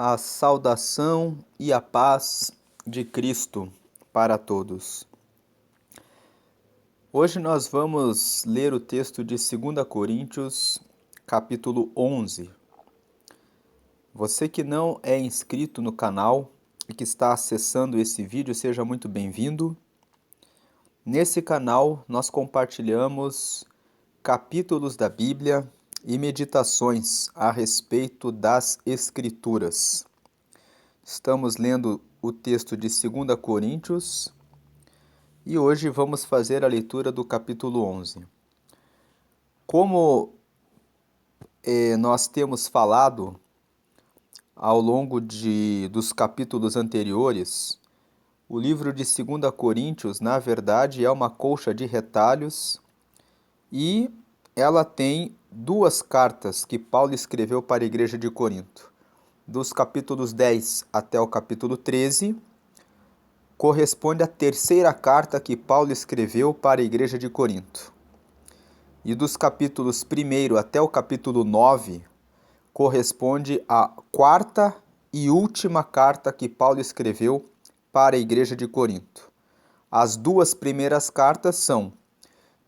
A saudação e a paz de Cristo para todos. Hoje nós vamos ler o texto de 2 Coríntios, capítulo 11. Você que não é inscrito no canal e que está acessando esse vídeo, seja muito bem-vindo. Nesse canal nós compartilhamos capítulos da Bíblia e meditações a respeito das Escrituras. Estamos lendo o texto de 2 Coríntios e hoje vamos fazer a leitura do capítulo 11. Como nós temos falado ao longo dos capítulos anteriores, o livro de 2 Coríntios, na verdade, é uma colcha de retalhos e ela tem duas cartas que Paulo escreveu para a igreja de Corinto. Dos capítulos 10 até o capítulo 13, corresponde à terceira carta que Paulo escreveu para a igreja de Corinto. E dos capítulos 1 até o capítulo 9, corresponde à quarta e última carta que Paulo escreveu para a igreja de Corinto. As duas primeiras cartas são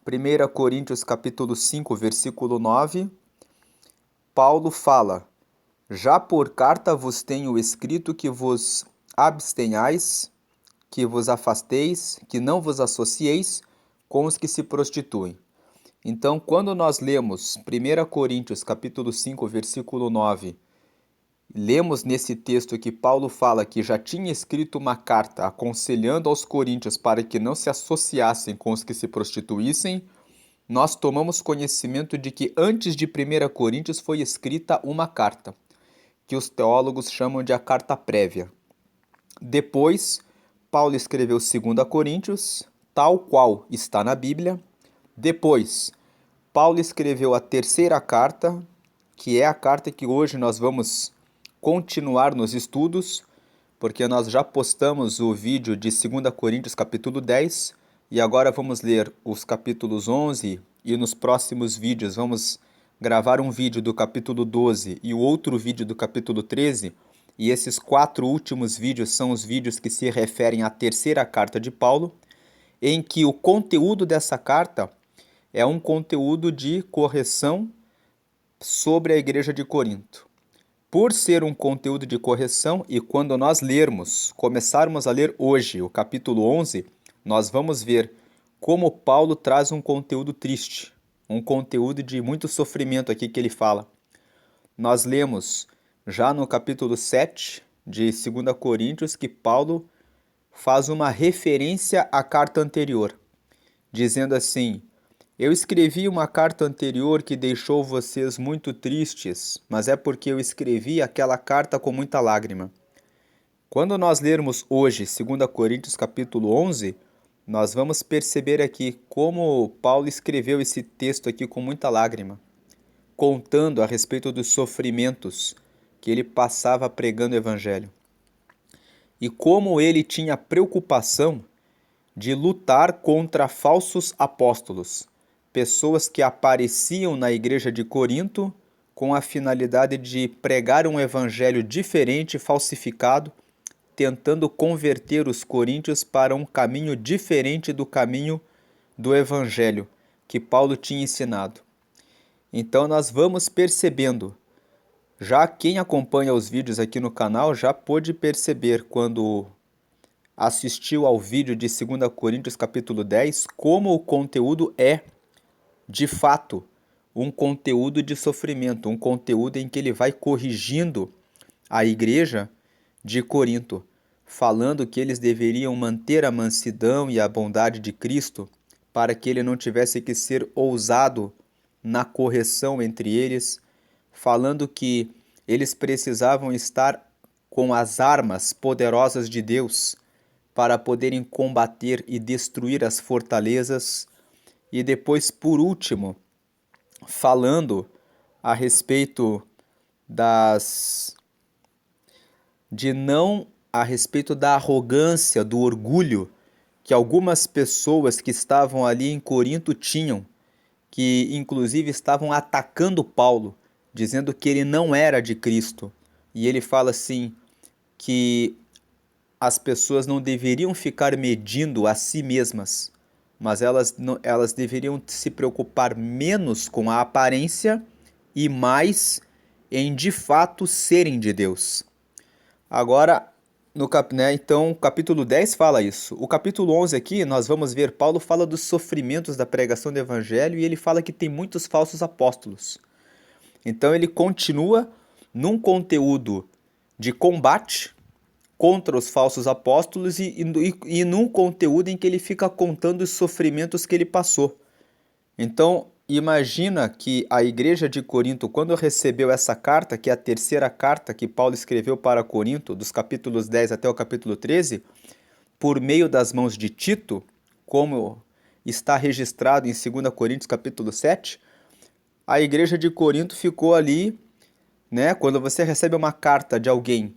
1 Coríntios capítulo 5, versículo 9. Paulo fala: já por carta vos tenho escrito que vos abstenhais, que vos afasteis, que não vos associeis com os que se prostituem. Então, quando nós lemos 1 Coríntios capítulo 5, versículo 9, lemos nesse texto que Paulo fala que já tinha escrito uma carta aconselhando aos coríntios para que não se associassem com os que se prostituíssem, nós tomamos conhecimento de que antes de 1 Coríntios foi escrita uma carta, que os teólogos chamam de a carta prévia. Depois, Paulo escreveu 2 Coríntios, tal qual está na Bíblia. Depois, Paulo escreveu a terceira carta, que é a carta que hoje nós vamos continuar nos estudos, porque nós já postamos o vídeo de 2 Coríntios capítulo 10, e agora vamos ler os capítulos 11, e nos próximos vídeos vamos gravar um vídeo do capítulo 12 e o outro vídeo do capítulo 13, e esses 4 últimos vídeos são os vídeos que se referem à terceira carta de Paulo, em que o conteúdo dessa carta é um conteúdo de correção sobre a igreja de Corinto. Por ser um conteúdo de correção, e quando nós começarmos a ler hoje o capítulo 11, nós vamos ver como Paulo traz um conteúdo triste, um conteúdo de muito sofrimento aqui que ele fala. Nós lemos já no capítulo 7 de 2 Coríntios que Paulo faz uma referência à carta anterior, dizendo assim: eu escrevi uma carta anterior que deixou vocês muito tristes, mas é porque eu escrevi aquela carta com muita lágrima. Quando nós lermos hoje 2 Coríntios capítulo 11, nós vamos perceber aqui como Paulo escreveu esse texto aqui com muita lágrima, contando a respeito dos sofrimentos que ele passava pregando o evangelho. E como ele tinha preocupação de lutar contra falsos apóstolos, pessoas que apareciam na igreja de Corinto com a finalidade de pregar um evangelho diferente, falsificado, tentando converter os coríntios para um caminho diferente do caminho do evangelho que Paulo tinha ensinado. Então nós vamos percebendo, já quem acompanha os vídeos aqui no canal já pôde perceber quando assistiu ao vídeo de 2 Coríntios capítulo 10, como o conteúdo é, de fato, um conteúdo de sofrimento, um conteúdo em que ele vai corrigindo a igreja de Corinto, falando que eles deveriam manter a mansidão e a bondade de Cristo, para que ele não tivesse que ser ousado na correção entre eles, falando que eles precisavam estar com as armas poderosas de Deus para poderem combater e destruir as fortalezas. E depois, por último, falando a respeito a respeito da arrogância, do orgulho que algumas pessoas que estavam ali em Corinto tinham, que inclusive estavam atacando Paulo, dizendo que ele não era de Cristo, e ele fala assim que as pessoas não deveriam ficar medindo a si mesmas, mas elas deveriam se preocupar menos com a aparência e mais em de fato serem de Deus. Agora, então, o capítulo 10 fala isso. O capítulo 11 aqui, nós vamos ver, Paulo fala dos sofrimentos da pregação do evangelho e ele fala que tem muitos falsos apóstolos. Então, ele continua num conteúdo de combate contra os falsos apóstolos e num conteúdo em que ele fica contando os sofrimentos que ele passou. Então, imagina que a igreja de Corinto, quando recebeu essa carta, que é a terceira carta que Paulo escreveu para Corinto, dos capítulos 10 até o capítulo 13, por meio das mãos de Tito, como está registrado em 2 Coríntios capítulo 7, a igreja de Corinto ficou ali, né? Quando você recebe uma carta de alguém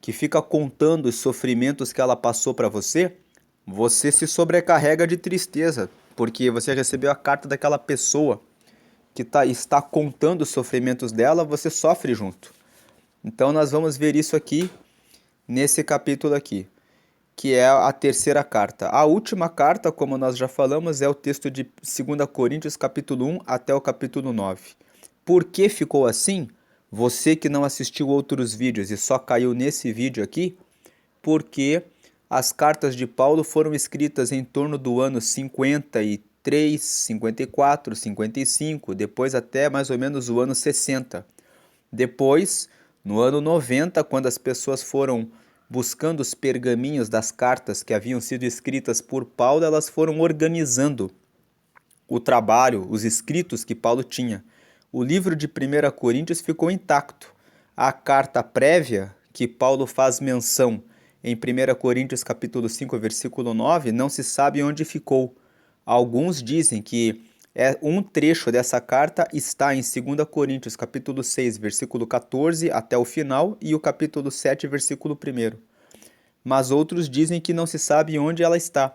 que fica contando os sofrimentos que ela passou para você, você se sobrecarrega de tristeza, porque você recebeu a carta daquela pessoa que está contando os sofrimentos dela, você sofre junto. Então nós vamos ver isso aqui nesse capítulo aqui, que é a terceira carta. A última carta, como nós já falamos, é o texto de 2 Coríntios capítulo 1 até o capítulo 9. Por que ficou assim? Você que não assistiu outros vídeos e só caiu nesse vídeo aqui, porque as cartas de Paulo foram escritas em torno do ano 53, 54, 55, depois até mais ou menos o ano 60. Depois, no ano 90, quando as pessoas foram buscando os pergaminhos das cartas que haviam sido escritas por Paulo, elas foram organizando o trabalho, os escritos que Paulo tinha. O livro de 1 Coríntios ficou intacto. A carta prévia, que Paulo faz menção em 1 Coríntios capítulo 5, versículo 9, não se sabe onde ficou. Alguns dizem que um trecho dessa carta está em 2 Coríntios capítulo 6, versículo 14 até o final e o capítulo 7, versículo 1. Mas outros dizem que não se sabe onde ela está.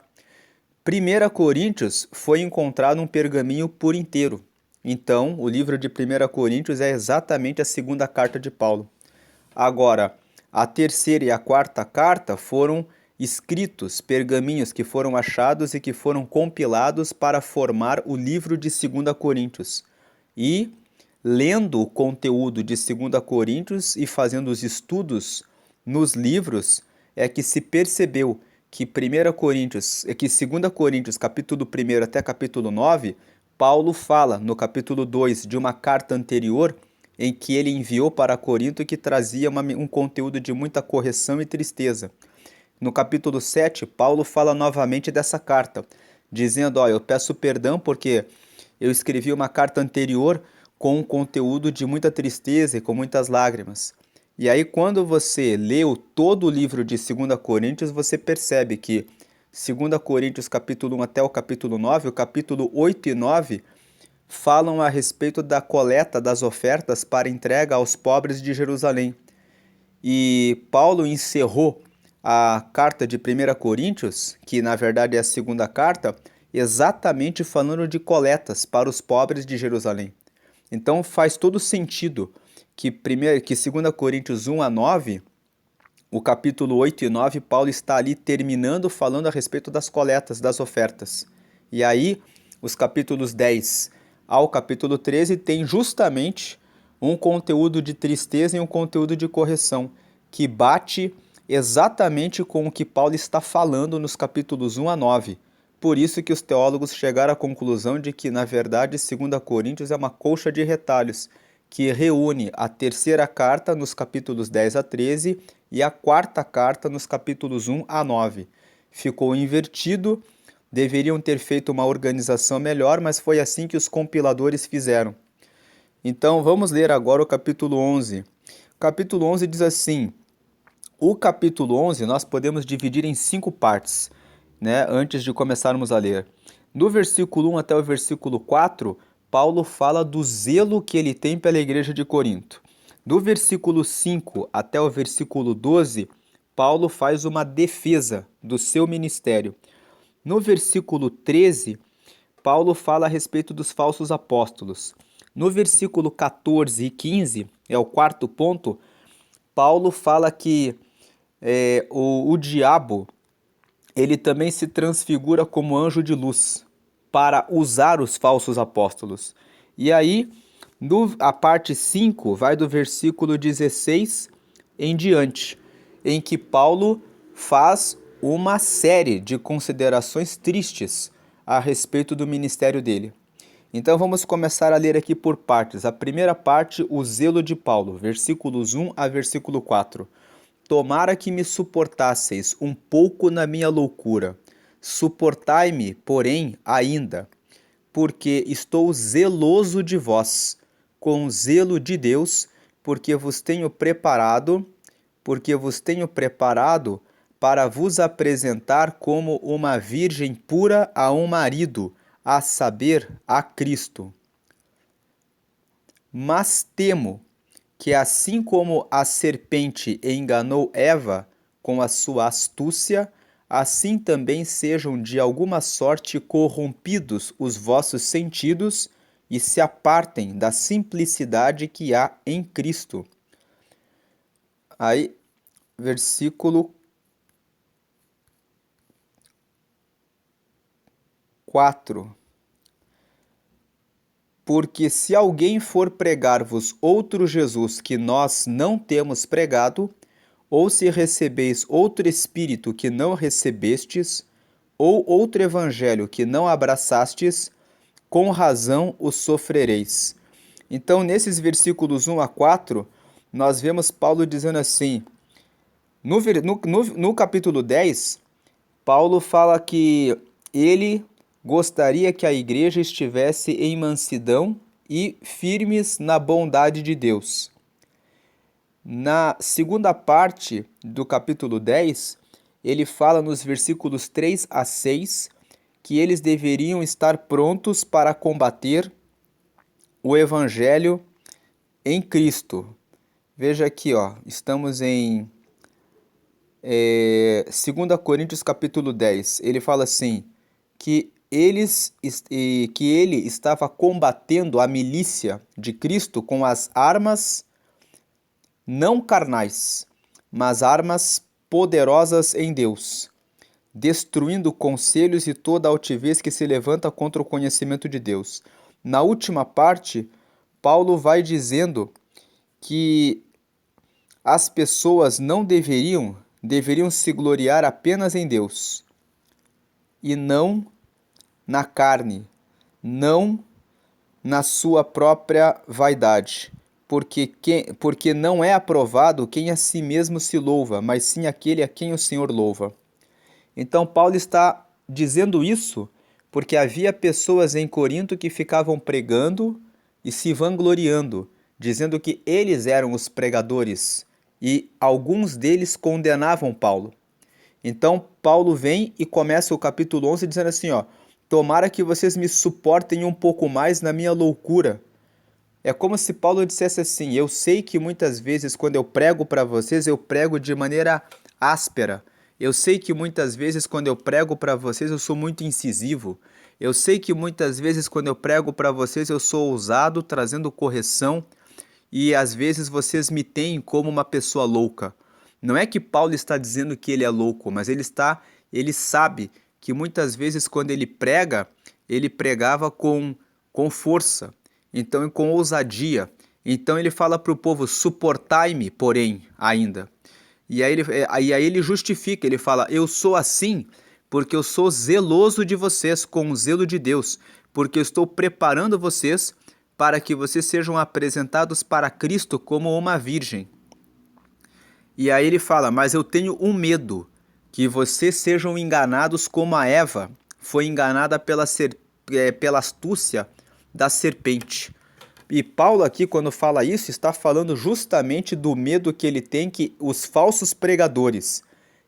1 Coríntios foi encontrado um pergaminho por inteiro. Então, o livro de 1 Coríntios é exatamente a segunda carta de Paulo. Agora, a terceira e a quarta carta foram escritos, pergaminhos que foram achados e que foram compilados para formar o livro de 2 Coríntios. E, lendo o conteúdo de 2 Coríntios e fazendo os estudos nos livros, é que se percebeu que 2 Coríntios, capítulo 1 até capítulo 9, Paulo fala no capítulo 2 de uma carta anterior em que ele enviou para Corinto e que trazia um conteúdo de muita correção e tristeza. No capítulo 7, Paulo fala novamente dessa carta, dizendo, eu peço perdão porque eu escrevi uma carta anterior com um conteúdo de muita tristeza e com muitas lágrimas. E aí, quando você leu todo o livro de 2 Coríntios, você percebe que 2 Coríntios capítulo 1 até o capítulo 9, o capítulo 8 e 9, falam a respeito da coleta das ofertas para entrega aos pobres de Jerusalém. E Paulo encerrou a carta de 1 Coríntios, que na verdade é a segunda carta, exatamente falando de coletas para os pobres de Jerusalém. Então faz todo sentido que 2 Coríntios 1 a 9, o capítulo 8 e 9, Paulo está ali terminando falando a respeito das coletas, das ofertas. E aí, os capítulos 10 ao capítulo 13 tem justamente um conteúdo de tristeza e um conteúdo de correção, que bate exatamente com o que Paulo está falando nos capítulos 1 a 9. Por isso que os teólogos chegaram à conclusão de que, na verdade, 2 Coríntios é uma colcha de retalhos, que reúne a terceira carta nos capítulos 10 a 13 e a quarta carta nos capítulos 1 a 9. Ficou invertido, deveriam ter feito uma organização melhor, mas foi assim que os compiladores fizeram. Então vamos ler agora o capítulo 11. O capítulo 11 diz assim: o capítulo 11 nós podemos dividir em 5 partes, né, antes de começarmos a ler. Do versículo 1 até o versículo 4, Paulo fala do zelo que ele tem pela igreja de Corinto. Do versículo 5 até o versículo 12, Paulo faz uma defesa do seu ministério. No versículo 13, Paulo fala a respeito dos falsos apóstolos. No versículo 14 e 15, é o quarto ponto, Paulo fala que o diabo, ele também se transfigura como anjo de luz para usar os falsos apóstolos. E aí, a parte 5 vai do versículo 16 em diante, em que Paulo faz uma série de considerações tristes a respeito do ministério dele. Então vamos começar a ler aqui por partes. A primeira parte, o zelo de Paulo, versículos 1 a versículo 4. Tomara que me suportasseis um pouco na minha loucura. Suportai-me, porém, ainda, porque estou zeloso de vós, com o zelo de Deus, porque vos tenho preparado para vos apresentar como uma virgem pura a um marido, a saber, a Cristo. Mas temo que, assim como a serpente enganou Eva com a sua astúcia, assim também sejam de alguma sorte corrompidos os vossos sentidos e se apartem da simplicidade que há em Cristo. Aí, versículo 4. Porque se alguém for pregar-vos outro Jesus que nós não temos pregado, ou se recebeis outro Espírito que não recebestes, ou outro Evangelho que não abraçastes, com razão o sofrereis. Então, nesses versículos 1 a 4, nós vemos Paulo dizendo assim, no capítulo 10, Paulo fala que ele gostaria que a igreja estivesse em mansidão e firmes na bondade de Deus. Na segunda parte do capítulo 10, ele fala nos versículos 3 a 6 que eles deveriam estar prontos para combater o evangelho em Cristo. Veja aqui, estamos em 2 Coríntios capítulo 10. Ele fala assim, que ele estava combatendo a milícia de Cristo com as armas não carnais, mas armas poderosas em Deus, destruindo conselhos e toda altivez que se levanta contra o conhecimento de Deus. Na última parte, Paulo vai dizendo que as pessoas não deveriam se gloriar apenas em Deus, e não na carne, não na sua própria vaidade, porque não é aprovado quem a si mesmo se louva, mas sim aquele a quem o Senhor louva. Então Paulo está dizendo isso porque havia pessoas em Corinto que ficavam pregando e se vangloriando, dizendo que eles eram os pregadores, e alguns deles condenavam Paulo. Então Paulo vem e começa o capítulo 11 dizendo assim, tomara que vocês me suportem um pouco mais na minha loucura. É como se Paulo dissesse assim, eu sei que muitas vezes quando eu prego para vocês, eu prego de maneira áspera. Eu sei que muitas vezes quando eu prego para vocês, eu sou muito incisivo. Eu sei que muitas vezes quando eu prego para vocês, eu sou ousado, trazendo correção, e às vezes vocês me têm como uma pessoa louca. Não é que Paulo está dizendo que ele é louco, mas ele sabe que muitas vezes quando ele prega, ele pregava com força, então com ousadia. Então ele fala para o povo, suportai-me, porém, ainda. E aí ele justifica, ele fala, eu sou assim porque eu sou zeloso de vocês com o zelo de Deus, porque eu estou preparando vocês para que vocês sejam apresentados para Cristo como uma virgem. E aí ele fala, mas eu tenho um medo, que vocês sejam enganados como a Eva foi enganada pela astúcia da serpente. E Paulo aqui, quando fala isso, está falando justamente do medo que ele tem que os falsos pregadores,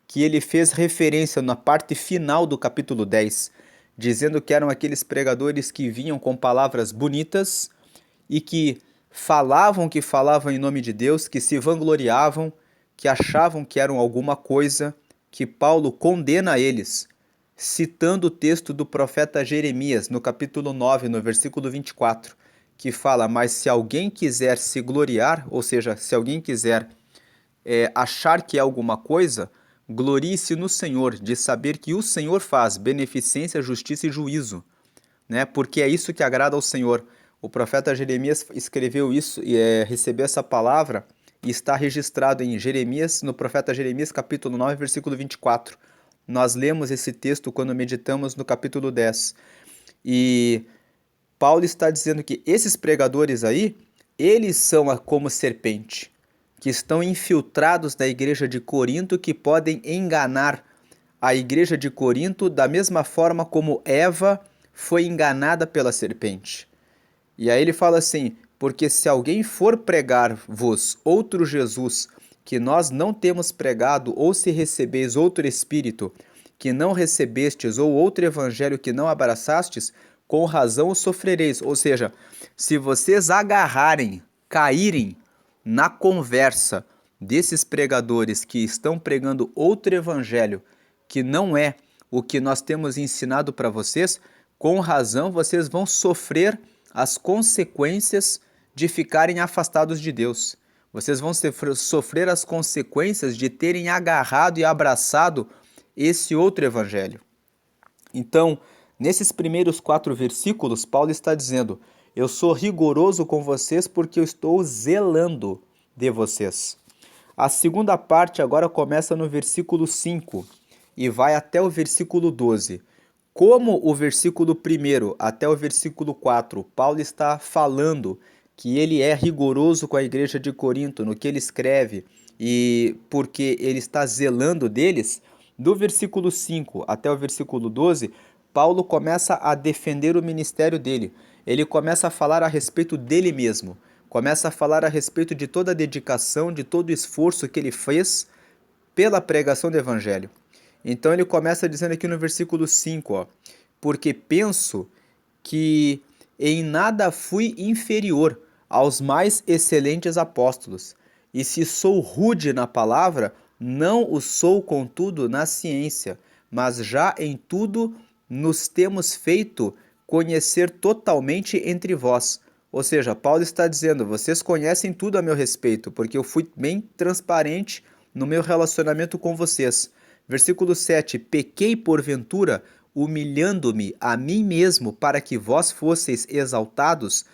que ele fez referência na parte final do capítulo 10, dizendo que eram aqueles pregadores que vinham com palavras bonitas e que falavam em nome de Deus, que se vangloriavam, que achavam que eram alguma coisa, que Paulo condena eles, citando o texto do profeta Jeremias, no capítulo 9, no versículo 24, que fala, mas se alguém quiser se gloriar, ou seja, se alguém quiser achar que é alguma coisa, glorie-se no Senhor, de saber que o Senhor faz beneficência, justiça e juízo, né? Porque é isso que agrada ao Senhor. O profeta Jeremias escreveu isso e recebeu essa palavra e está registrado em Jeremias, no profeta Jeremias, capítulo 9, versículo 24. Nós lemos esse texto quando meditamos no capítulo 10. E Paulo está dizendo que esses pregadores aí, eles são como serpente, que estão infiltrados na igreja de Corinto, que podem enganar a igreja de Corinto da mesma forma como Eva foi enganada pela serpente. E aí ele fala assim: porque se alguém for pregar-vos outro Jesus, que nós não temos pregado, ou se recebeis outro Espírito, que não recebestes, ou outro Evangelho que não abraçastes, com razão o sofrereis. Ou seja, se vocês agarrarem, caírem na conversa desses pregadores que estão pregando outro Evangelho, que não é o que nós temos ensinado para vocês, com razão vocês vão sofrer as consequências de ficarem afastados de Deus. Vocês vão sofrer as consequências de terem agarrado e abraçado esse outro evangelho. Então, nesses primeiros 4 versículos, Paulo está dizendo: eu sou rigoroso com vocês porque eu estou zelando de vocês. A segunda parte agora começa no versículo 5 e vai até o versículo 12. Como o versículo 1 até o versículo 4, Paulo está falando que ele é rigoroso com a igreja de Corinto no que ele escreve e porque ele está zelando deles, do versículo 5 até o versículo 12, Paulo começa a defender o ministério dele. Ele começa a falar a respeito dele mesmo, começa a falar a respeito de toda a dedicação, de todo o esforço que ele fez pela pregação do evangelho. Então ele começa dizendo aqui no versículo 5, ó, porque penso que em nada fui inferior aos mais excelentes apóstolos, e se sou rude na palavra, não o sou contudo na ciência, mas já em tudo nos temos feito conhecer totalmente entre vós. Ou seja, Paulo está dizendo, vocês conhecem tudo a meu respeito, porque eu fui bem transparente no meu relacionamento com vocês. Versículo 7, pequei porventura, humilhando-me a mim mesmo para que vós fosseis exaltados,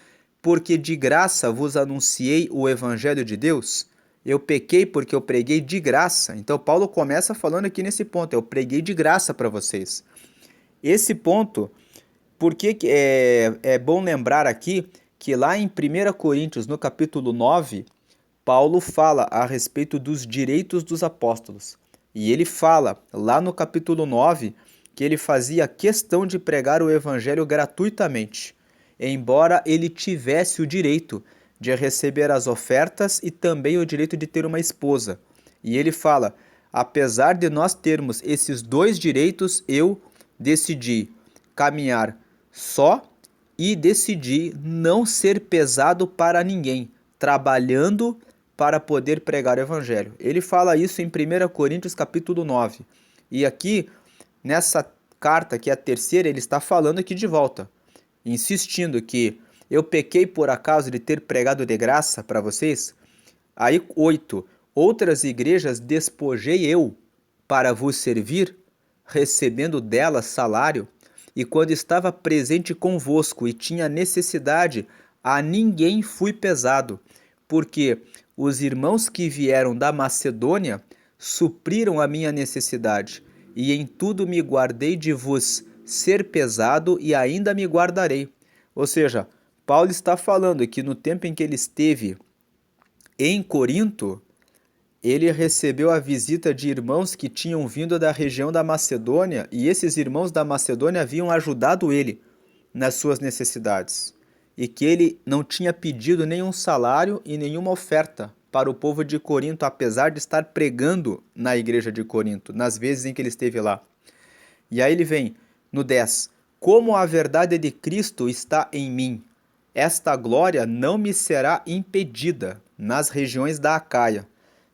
porque de graça vos anunciei o evangelho de Deus? Eu pequei porque eu preguei de graça. Então Paulo começa falando aqui nesse ponto, eu preguei de graça para vocês. Esse ponto, porque é bom lembrar aqui que lá em 1 Coríntios, no capítulo 9, Paulo fala a respeito dos direitos dos apóstolos. E ele fala lá no capítulo 9 que ele fazia questão de pregar o evangelho gratuitamente, embora ele tivesse o direito de receber as ofertas e também o direito de ter uma esposa. E ele fala: apesar de nós termos esses dois direitos, eu decidi caminhar só e decidi não ser pesado para ninguém, trabalhando para poder pregar o evangelho. Ele fala isso em 1 Coríntios capítulo 9. E aqui, nessa carta, que é a terceira, ele está falando aqui de volta, insistindo que eu pequei por acaso de ter pregado de graça para vocês? Aí 8, outras igrejas despojei eu para vos servir, recebendo delas salário, e quando estava presente convosco e tinha necessidade, a ninguém fui pesado, porque os irmãos que vieram da Macedônia supriram a minha necessidade, e em tudo me guardei de vos ser pesado e ainda me guardarei. Ou seja, Paulo está falando que no tempo em que ele esteve em Corinto, ele recebeu a visita de irmãos que tinham vindo da região da Macedônia, e esses irmãos da Macedônia haviam ajudado ele nas suas necessidades, e que ele não tinha pedido nenhum salário e nenhuma oferta para o povo de Corinto, apesar de estar pregando na igreja de Corinto, nas vezes em que ele esteve lá. E aí ele vem no 10, como a verdade de Cristo está em mim, esta glória não me será impedida nas regiões da Acaia.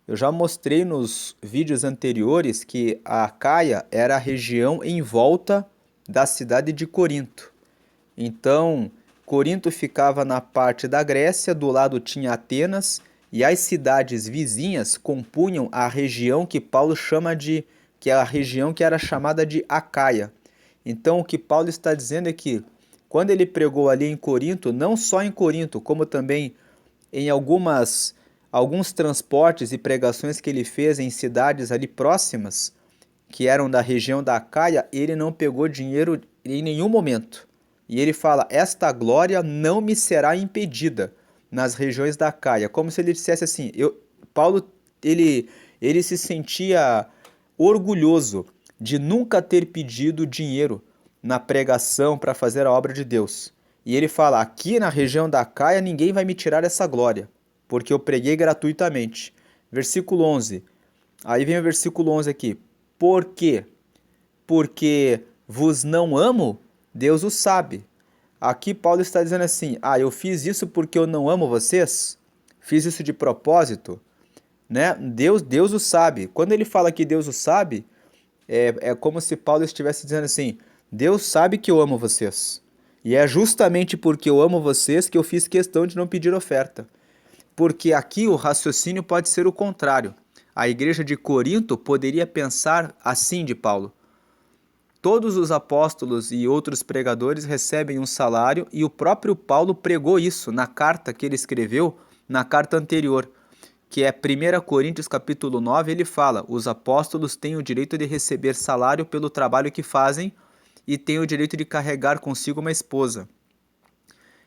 Eu já mostrei nos vídeos anteriores que a Acaia era a região em volta da cidade de Corinto. Então, Corinto ficava na parte da Grécia, do lado tinha Atenas, e as cidades vizinhas compunham a região que Paulo chama de, que é a região que era chamada de Acaia. Então o que Paulo está dizendo é que quando ele pregou ali em Corinto, não só em Corinto, como também em alguns transportes e pregações que ele fez em cidades ali próximas, que eram da região da Acaia, ele não pegou dinheiro em nenhum momento. E ele fala: esta glória não me será impedida nas regiões da Acaia. Como se ele dissesse assim, Paulo, ele se sentia orgulhoso de nunca ter pedido dinheiro na pregação para fazer a obra de Deus. E ele fala: aqui na região da Acaia ninguém vai me tirar essa glória, porque eu preguei gratuitamente. Versículo 11. Aí vem o versículo 11 aqui. Por quê? Porque vos não amo? Deus o sabe. Aqui Paulo está dizendo assim: eu fiz isso porque eu não amo vocês? Fiz isso de propósito? Né? Deus o sabe. Quando ele fala que Deus o sabe, é como se Paulo estivesse dizendo assim: Deus sabe que eu amo vocês. E é justamente porque eu amo vocês que eu fiz questão de não pedir oferta. Porque aqui o raciocínio pode ser o contrário. A igreja de Corinto poderia pensar assim de Paulo: todos os apóstolos e outros pregadores recebem um salário, e o próprio Paulo pregou isso na carta que ele escreveu, na carta anterior, que é 1 Coríntios capítulo 9, ele fala: os apóstolos têm o direito de receber salário pelo trabalho que fazem e têm o direito de carregar consigo uma esposa.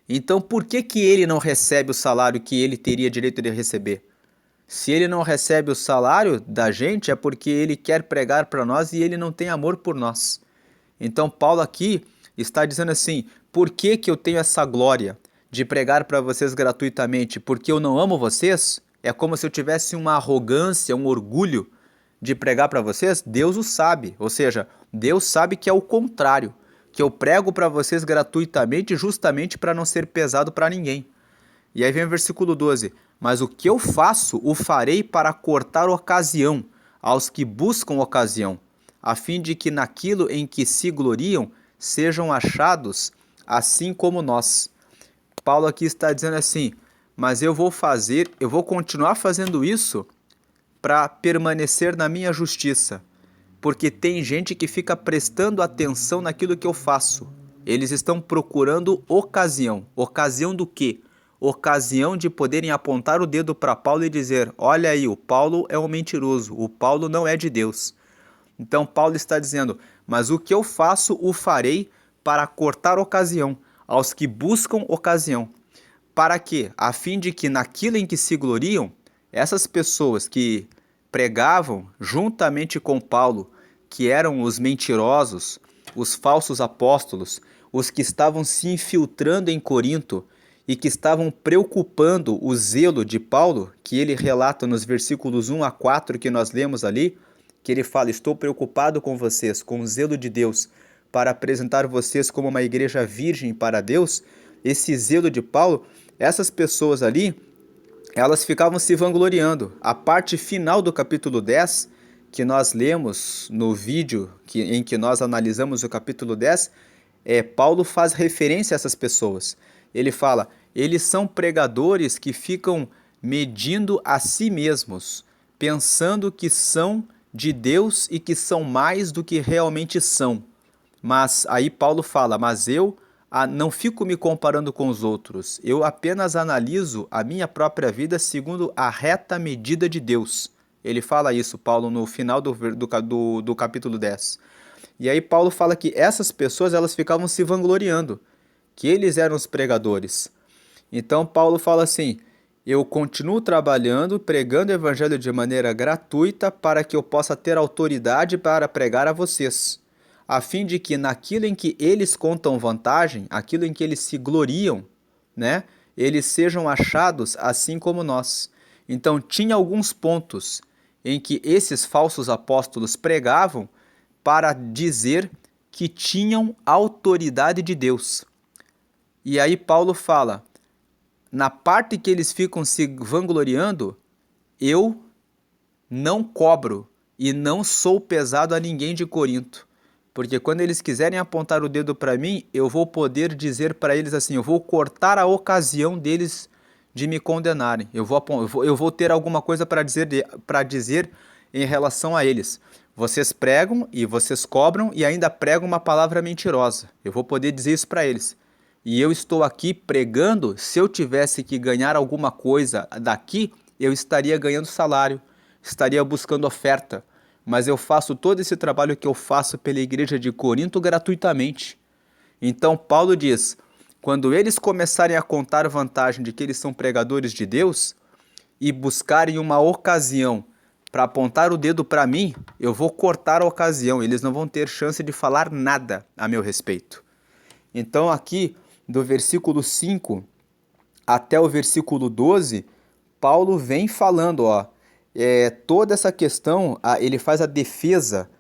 Então por que ele não recebe o salário que ele teria direito de receber? Se ele não recebe o salário da gente, é porque ele quer pregar para nós e ele não tem amor por nós. Então Paulo aqui está dizendo assim: por que eu tenho essa glória de pregar para vocês gratuitamente? Porque eu não amo vocês? É como se eu tivesse uma arrogância, um orgulho de pregar para vocês? Deus o sabe. Ou seja, Deus sabe que é o contrário, que eu prego para vocês gratuitamente justamente para não ser pesado para ninguém. E aí vem o versículo 12: mas o que eu faço, o farei para cortar ocasião aos que buscam ocasião, a fim de que naquilo em que se gloriam sejam achados assim como nós. Paulo aqui está dizendo assim: mas eu vou continuar fazendo isso para permanecer na minha justiça, porque tem gente que fica prestando atenção naquilo que eu faço. Eles estão procurando ocasião. Ocasião do quê? Ocasião de poderem apontar o dedo para Paulo e dizer: olha aí, o Paulo é um mentiroso, o Paulo não é de Deus. Então Paulo está dizendo: mas o que eu faço, o farei para cortar ocasião aos que buscam ocasião. Para quê? A fim de que naquilo em que se gloriam, essas pessoas que pregavam juntamente com Paulo, que eram os mentirosos, os falsos apóstolos, os que estavam se infiltrando em Corinto e que estavam preocupando o zelo de Paulo, que ele relata nos versículos 1 a 4 que nós lemos ali, que ele fala: estou preocupado com vocês, com o zelo de Deus, para apresentar vocês como uma igreja virgem para Deus. Esse zelo de Paulo, essas pessoas ali, elas ficavam se vangloriando. A parte final do capítulo 10, que nós lemos no vídeo em que nós analisamos o capítulo 10, Paulo faz referência a essas pessoas. Ele fala: eles são pregadores que ficam medindo a si mesmos, pensando que são de Deus e que são mais do que realmente são. Mas aí Paulo fala: mas eu não fico me comparando com os outros, eu apenas analiso a minha própria vida segundo a reta medida de Deus. Ele fala isso, Paulo, no final do capítulo 10. E aí Paulo fala que essas pessoas, elas ficavam se vangloriando, que eles eram os pregadores. Então Paulo fala assim: eu continuo trabalhando, pregando o evangelho de maneira gratuita para que eu possa ter autoridade para pregar a vocês, a fim de que naquilo em que eles contam vantagem, aquilo em que eles se gloriam, né, eles sejam achados assim como nós. Então tinha alguns pontos em que esses falsos apóstolos pregavam para dizer que tinham autoridade de Deus. E aí Paulo fala: na parte que eles ficam se vangloriando, eu não cobro e não sou pesado a ninguém de Corinto. Porque quando eles quiserem apontar o dedo para mim, eu vou poder dizer para eles assim: eu vou cortar a ocasião deles de me condenarem. Eu vou ter alguma coisa para dizer em relação a eles. Vocês pregam e vocês cobram e ainda pregam uma palavra mentirosa. Eu vou poder dizer isso para eles. E eu estou aqui pregando, se eu tivesse que ganhar alguma coisa daqui, eu estaria ganhando salário, estaria buscando oferta. Mas eu faço todo esse trabalho que eu faço pela igreja de Corinto gratuitamente. Então Paulo diz, quando eles começarem a contar vantagem de que eles são pregadores de Deus e buscarem uma ocasião para apontar o dedo para mim, eu vou cortar a ocasião, eles não vão ter chance de falar nada a meu respeito. Então aqui, do versículo 5 até o versículo 12, Paulo vem falando, toda essa questão, ele faz a defesa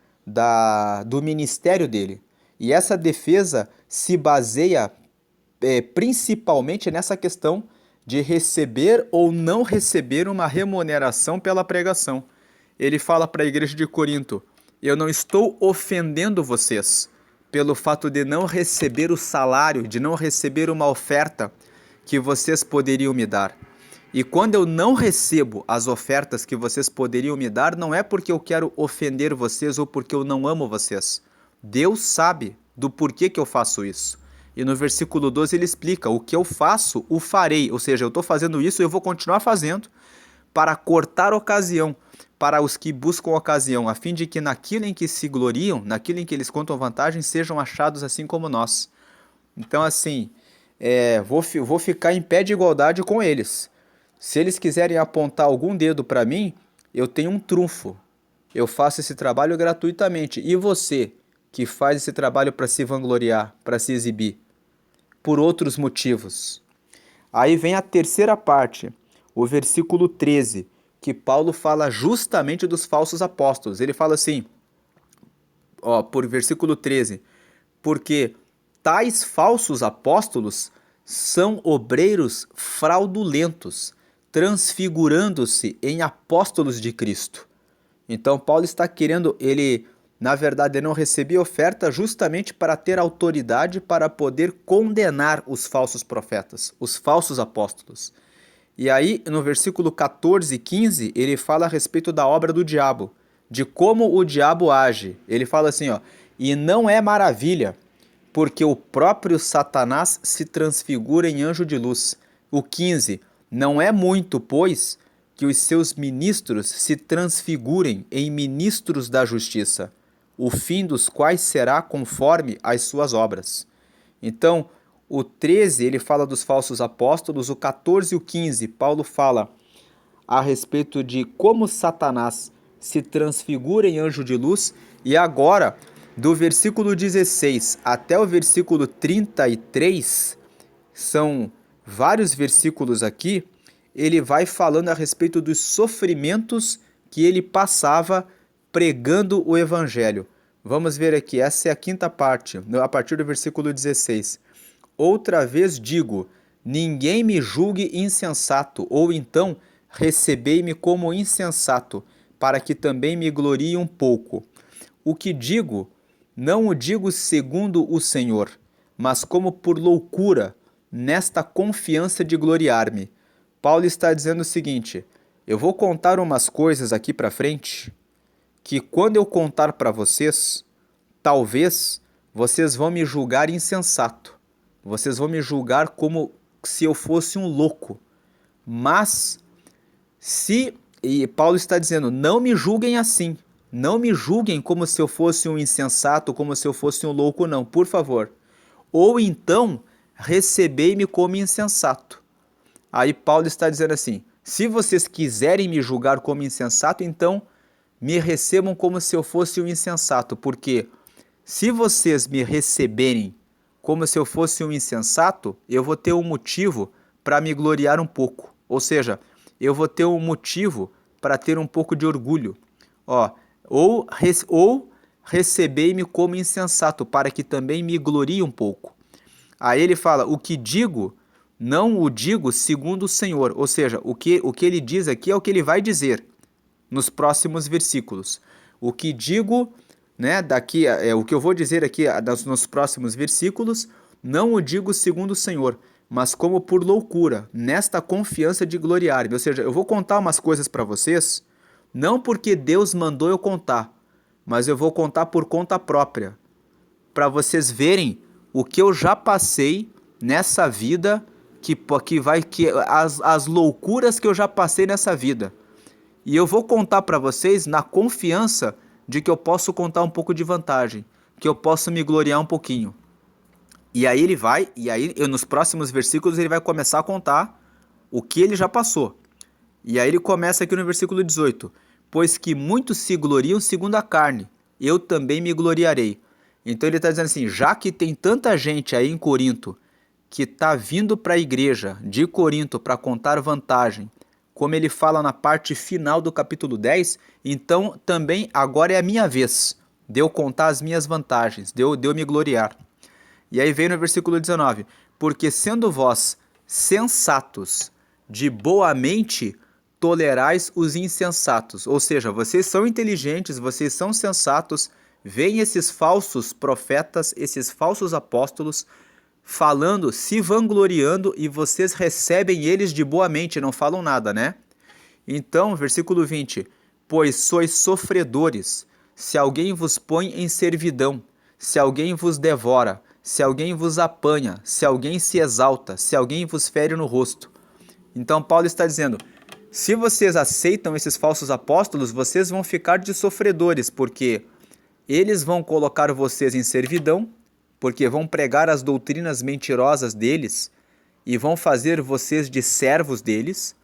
do ministério dele. E essa defesa se baseia principalmente nessa questão de receber ou não receber uma remuneração pela pregação. Ele fala para a igreja de Corinto, eu não estou ofendendo vocês pelo fato de não receber o salário, de não receber uma oferta que vocês poderiam me dar. E quando eu não recebo as ofertas que vocês poderiam me dar, não é porque eu quero ofender vocês ou porque eu não amo vocês. Deus sabe do porquê que eu faço isso. E no versículo 12 ele explica, o que eu faço, o farei. Ou seja, eu estou fazendo isso e eu vou continuar fazendo para cortar ocasião para os que buscam ocasião, a fim de que naquilo em que se gloriam, naquilo em que eles contam vantagem, sejam achados assim como nós. Então, assim, vou ficar em pé de igualdade com eles. Se eles quiserem apontar algum dedo para mim, eu tenho um trunfo. Eu faço esse trabalho gratuitamente. E você, que faz esse trabalho para se vangloriar, para se exibir? Por outros motivos. Aí vem a terceira parte, o versículo 13, que Paulo fala justamente dos falsos apóstolos. Ele fala assim, por versículo 13, porque tais falsos apóstolos são obreiros fraudulentos, transfigurando-se em apóstolos de Cristo. Então Paulo está querendo, ele na verdade não recebia oferta justamente para ter autoridade para poder condenar os falsos profetas, os falsos apóstolos. E aí, no versículo 14 e 15, ele fala a respeito da obra do diabo, de como o diabo age. Ele fala assim, e não é maravilha, porque o próprio Satanás se transfigura em anjo de luz. O 15, não é muito, pois, que os seus ministros se transfigurem em ministros da justiça, o fim dos quais será conforme as suas obras. Então, o 13, ele fala dos falsos apóstolos, o 14 e o 15, Paulo fala a respeito de como Satanás se transfigura em anjo de luz, e agora, do versículo 16 até o versículo 33, são vários versículos aqui, ele vai falando a respeito dos sofrimentos que ele passava pregando o evangelho. Vamos ver aqui, essa é a quinta parte, a partir do versículo 16. Outra vez digo, ninguém me julgue insensato, ou então recebei-me como insensato, para que também me glorie um pouco. O que digo, não o digo segundo o Senhor, mas como por loucura, nesta confiança de gloriar-me. Paulo está dizendo o seguinte, eu vou contar umas coisas aqui para frente, que quando eu contar para vocês, talvez vocês vão me julgar insensato. Vocês vão me julgar como se eu fosse um louco. Mas, e Paulo está dizendo, não me julguem assim. Não me julguem como se eu fosse um insensato, como se eu fosse um louco, não, por favor. Ou então, recebei-me como insensato. Aí Paulo está dizendo assim, se vocês quiserem me julgar como insensato, então me recebam como se eu fosse um insensato, porque se vocês me receberem como se eu fosse um insensato, eu vou ter um motivo para me gloriar um pouco. Ou seja, eu vou ter um motivo para ter um pouco de orgulho. Ou recebei-me como insensato, para que também me glorie um pouco. Aí ele fala, o que digo, não o digo segundo o Senhor. Ou seja, o que ele diz aqui é o que ele vai dizer nos próximos versículos. O que digo, o que eu vou dizer aqui nos próximos versículos, não o digo segundo o Senhor, mas como por loucura, nesta confiança de gloriar-me. Ou seja, eu vou contar umas coisas para vocês, não porque Deus mandou eu contar, mas eu vou contar por conta própria, para vocês verem o que eu já passei nessa vida, as loucuras que eu já passei nessa vida. E eu vou contar para vocês na confiança de que eu posso contar um pouco de vantagem, que eu posso me gloriar um pouquinho. E aí nos próximos versículos ele vai começar a contar o que ele já passou. E aí ele começa aqui no versículo 18: pois que muitos se gloriam segundo a carne, eu também me gloriarei. Então ele está dizendo assim, já que tem tanta gente aí em Corinto que está vindo para a igreja de Corinto para contar vantagem, como ele fala na parte final do capítulo 10, então também agora é a minha vez de eu contar as minhas vantagens, de eu me gloriar. E aí vem no versículo 19, porque sendo vós sensatos, de boa mente, tolerais os insensatos. Ou seja, vocês são inteligentes, vocês são sensatos, vêm esses falsos profetas, esses falsos apóstolos, falando, se vangloriando, e vocês recebem eles de boa mente, não falam nada, né? Então, versículo 20, pois sois sofredores, se alguém vos põe em servidão, se alguém vos devora, se alguém vos apanha, se alguém se exalta, se alguém vos fere no rosto. Então Paulo está dizendo, se vocês aceitam esses falsos apóstolos, vocês vão ficar de sofredores, porque eles vão colocar vocês em servidão, porque vão pregar as doutrinas mentirosas deles e vão fazer vocês de servos deles.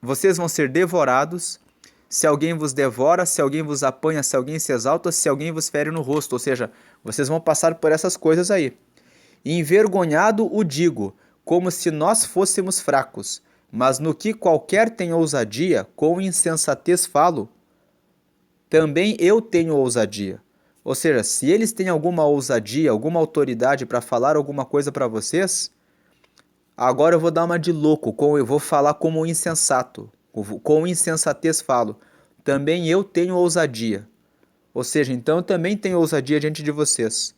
Vocês vão ser devorados, se alguém vos devora, se alguém vos apanha, se alguém se exalta, se alguém vos fere no rosto. Ou seja, vocês vão passar por essas coisas aí. Envergonhado o digo, como se nós fôssemos fracos, mas no que qualquer tem ousadia, com insensatez falo, também eu tenho ousadia. Ou seja, se eles têm alguma ousadia, alguma autoridade para falar alguma coisa para vocês, agora eu vou dar uma de louco, eu vou falar como insensato, com insensatez falo. Também eu tenho ousadia. Ou seja, então eu também tenho ousadia diante de vocês.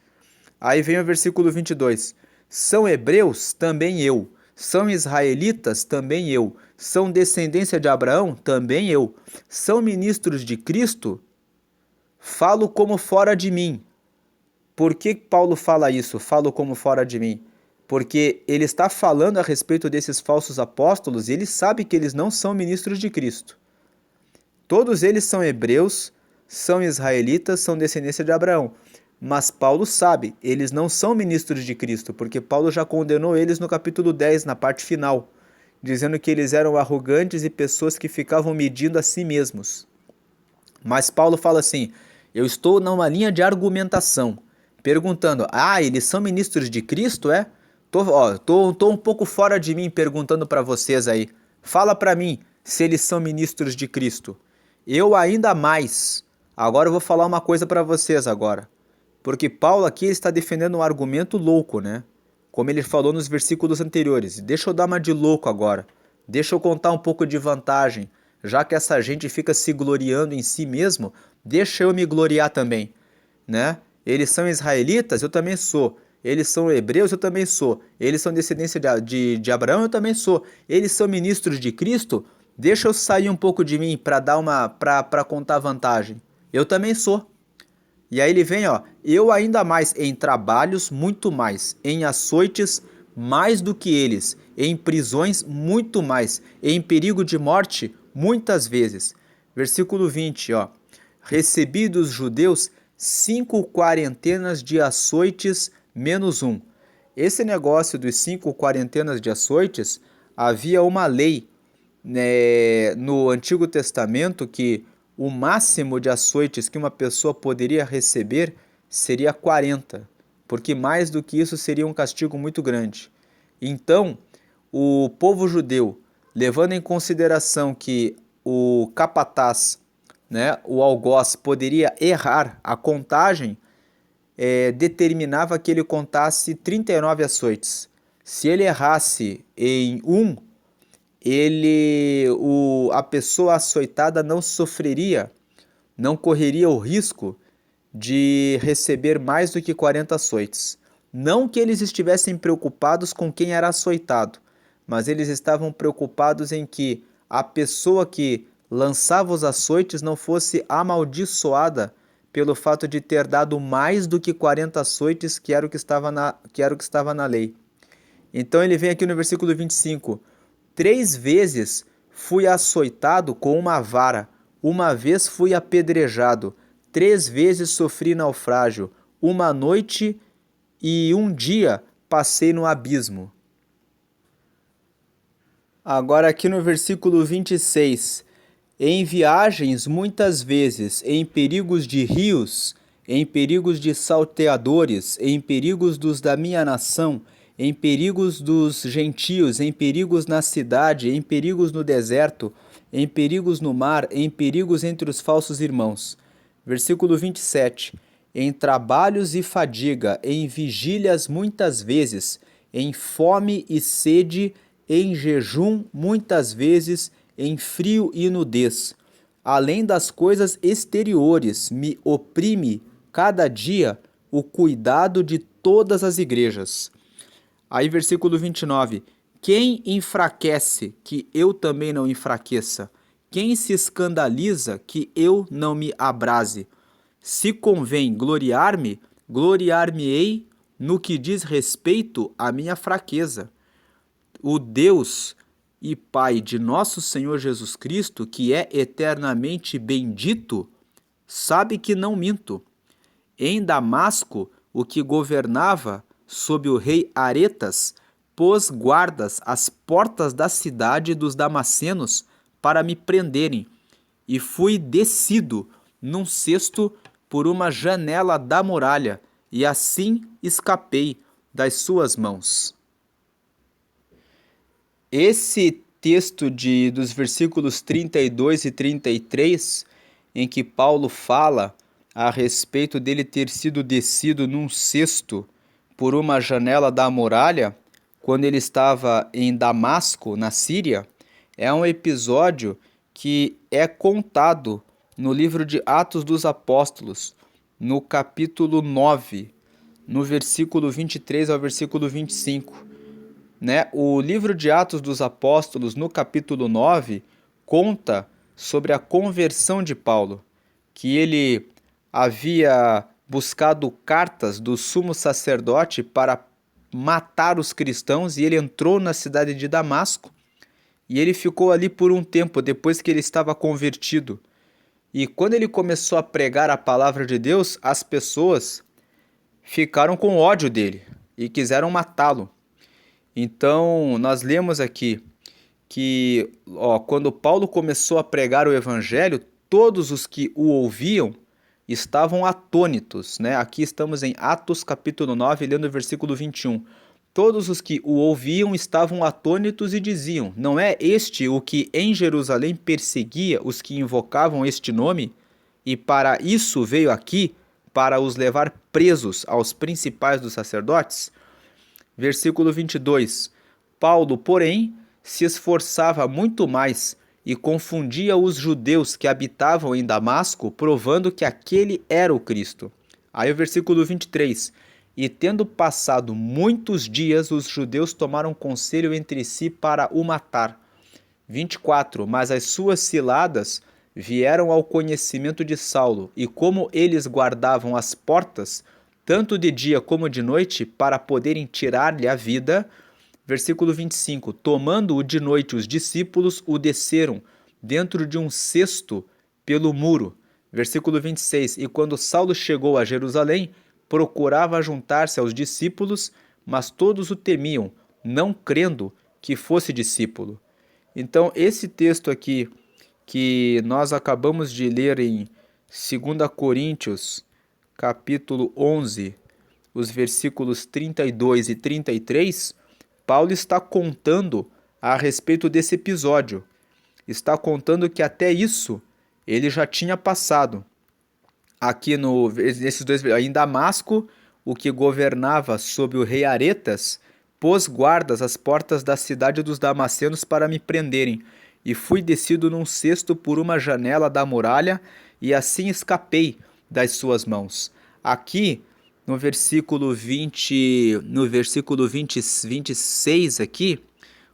Aí vem o versículo 22. São hebreus? Também eu. São israelitas? Também eu. São descendência de Abraão? Também eu. São ministros de Cristo? Falo como fora de mim. Por que Paulo fala isso? Falo como fora de mim. Porque ele está falando a respeito desses falsos apóstolos e ele sabe que eles não são ministros de Cristo. Todos eles são hebreus, são israelitas, são descendência de Abraão. Mas Paulo sabe, eles não são ministros de Cristo, porque Paulo já condenou eles no capítulo 10, na parte final, dizendo que eles eram arrogantes e pessoas que ficavam medindo a si mesmos. Mas Paulo fala assim, eu estou numa linha de argumentação, perguntando, eles são ministros de Cristo, é? Tô um pouco fora de mim perguntando para vocês aí. Fala para mim se eles são ministros de Cristo. Eu ainda mais. Agora eu vou falar uma coisa para vocês agora. Porque Paulo aqui está defendendo um argumento louco, né? Como ele falou nos versículos anteriores. Deixa eu dar uma de louco agora. Deixa eu contar um pouco de vantagem. Já que essa gente fica se gloriando em si mesmo, deixa eu me gloriar também, né? Eles são israelitas? Eu também sou. Eles são hebreus? Eu também sou. Eles são descendência de Abraão? Eu também sou. Eles são ministros de Cristo? Deixa eu sair um pouco de mim para contar vantagem. Eu também sou. E aí ele vem, eu ainda mais em trabalhos, muito mais, em açoites, mais do que eles, em prisões, muito mais, em perigo de morte, muitas vezes. Versículo 20, recebi dos judeus 5 quarentenas de açoites menos um. Esse negócio dos 5 quarentenas de açoites, havia uma lei, né, no Antigo Testamento que o máximo de açoites que uma pessoa poderia receber seria 40, porque mais do que isso seria um castigo muito grande. Então, o povo judeu, levando em consideração que o capataz, né, o algoz, poderia errar a contagem, determinava que ele contasse 39 açoites. Se ele errasse em um, a pessoa açoitada não sofreria, não correria o risco de receber mais do que 40 açoites. Não que eles estivessem preocupados com quem era açoitado, mas eles estavam preocupados em que a pessoa que lançava os açoites não fosse amaldiçoada pelo fato de ter dado mais do que 40 açoites, que era o que estava na lei. Então ele vem aqui no versículo 25: 3 vezes fui açoitado com uma vara, uma vez fui apedrejado, 3 vezes sofri naufrágio, uma noite e um dia passei no abismo. Agora aqui no versículo 26, em viagens muitas vezes, em perigos de rios, em perigos de salteadores, em perigos dos da minha nação, em perigos dos gentios, em perigos na cidade, em perigos no deserto, em perigos no mar, em perigos entre os falsos irmãos. Versículo 27, em trabalhos e fadiga, em vigílias muitas vezes, em fome e sede, em jejum muitas vezes, em frio e nudez. Além das coisas exteriores, me oprime cada dia o cuidado de todas as igrejas. Aí versículo 29, quem enfraquece, que eu também não enfraqueça? Quem se escandaliza, que eu não me abrase? Se convém gloriar-me, gloriar-me-ei no que diz respeito à minha fraqueza. O Deus e Pai de nosso Senhor Jesus Cristo, que é eternamente bendito, sabe que não minto. Em Damasco, o que governava sob o rei Aretas, pôs guardas às portas da cidade dos Damascenos para me prenderem, e fui descido num cesto por uma janela da muralha, e assim escapei das suas mãos. Esse texto dos versículos 32 e 33, em que Paulo fala a respeito dele ter sido descido num cesto por uma janela da muralha, quando ele estava em Damasco, na Síria, é um episódio que é contado no livro de Atos dos Apóstolos, no capítulo 9, no versículo 23 ao versículo 25. O livro de Atos dos Apóstolos, no capítulo 9, conta sobre a conversão de Paulo, que ele havia buscado cartas do sumo sacerdote para matar os cristãos, e ele entrou na cidade de Damasco, e ele ficou ali por um tempo, depois que ele estava convertido. E quando ele começou a pregar a palavra de Deus, as pessoas ficaram com ódio dele e quiseram matá-lo. Então, nós lemos aqui que quando Paulo começou a pregar o evangelho, todos os que o ouviam estavam atônitos. Aqui estamos em Atos capítulo 9, lendo o versículo 21. Todos os que o ouviam estavam atônitos e diziam: não é este o que em Jerusalém perseguia os que invocavam este nome? E para isso veio aqui, para os levar presos aos principais dos sacerdotes? Versículo 22. Paulo, porém, se esforçava muito mais e confundia os judeus que habitavam em Damasco, provando que aquele era o Cristo. Aí o versículo 23. E tendo passado muitos dias, os judeus tomaram conselho entre si para o matar. 24. Mas as suas ciladas vieram ao conhecimento de Saulo, e como eles guardavam as portas, tanto de dia como de noite, para poderem tirar-lhe a vida. Versículo 25. Tomando-o de noite os discípulos, o desceram dentro de um cesto pelo muro. Versículo 26. E quando Saulo chegou a Jerusalém, procurava juntar-se aos discípulos, mas todos o temiam, não crendo que fosse discípulo. Então, esse texto aqui, que nós acabamos de ler em 2 Coríntios, capítulo 11, os versículos 32 e 33, Paulo está contando a respeito desse episódio. Está contando que até isso ele já tinha passado. Aqui nesses dois, em Damasco, o que governava sob o rei Aretas, pôs guardas às portas da cidade dos Damascenos para me prenderem, e fui descido num cesto por uma janela da muralha, e assim escapei das suas mãos. Aqui, 26 aqui,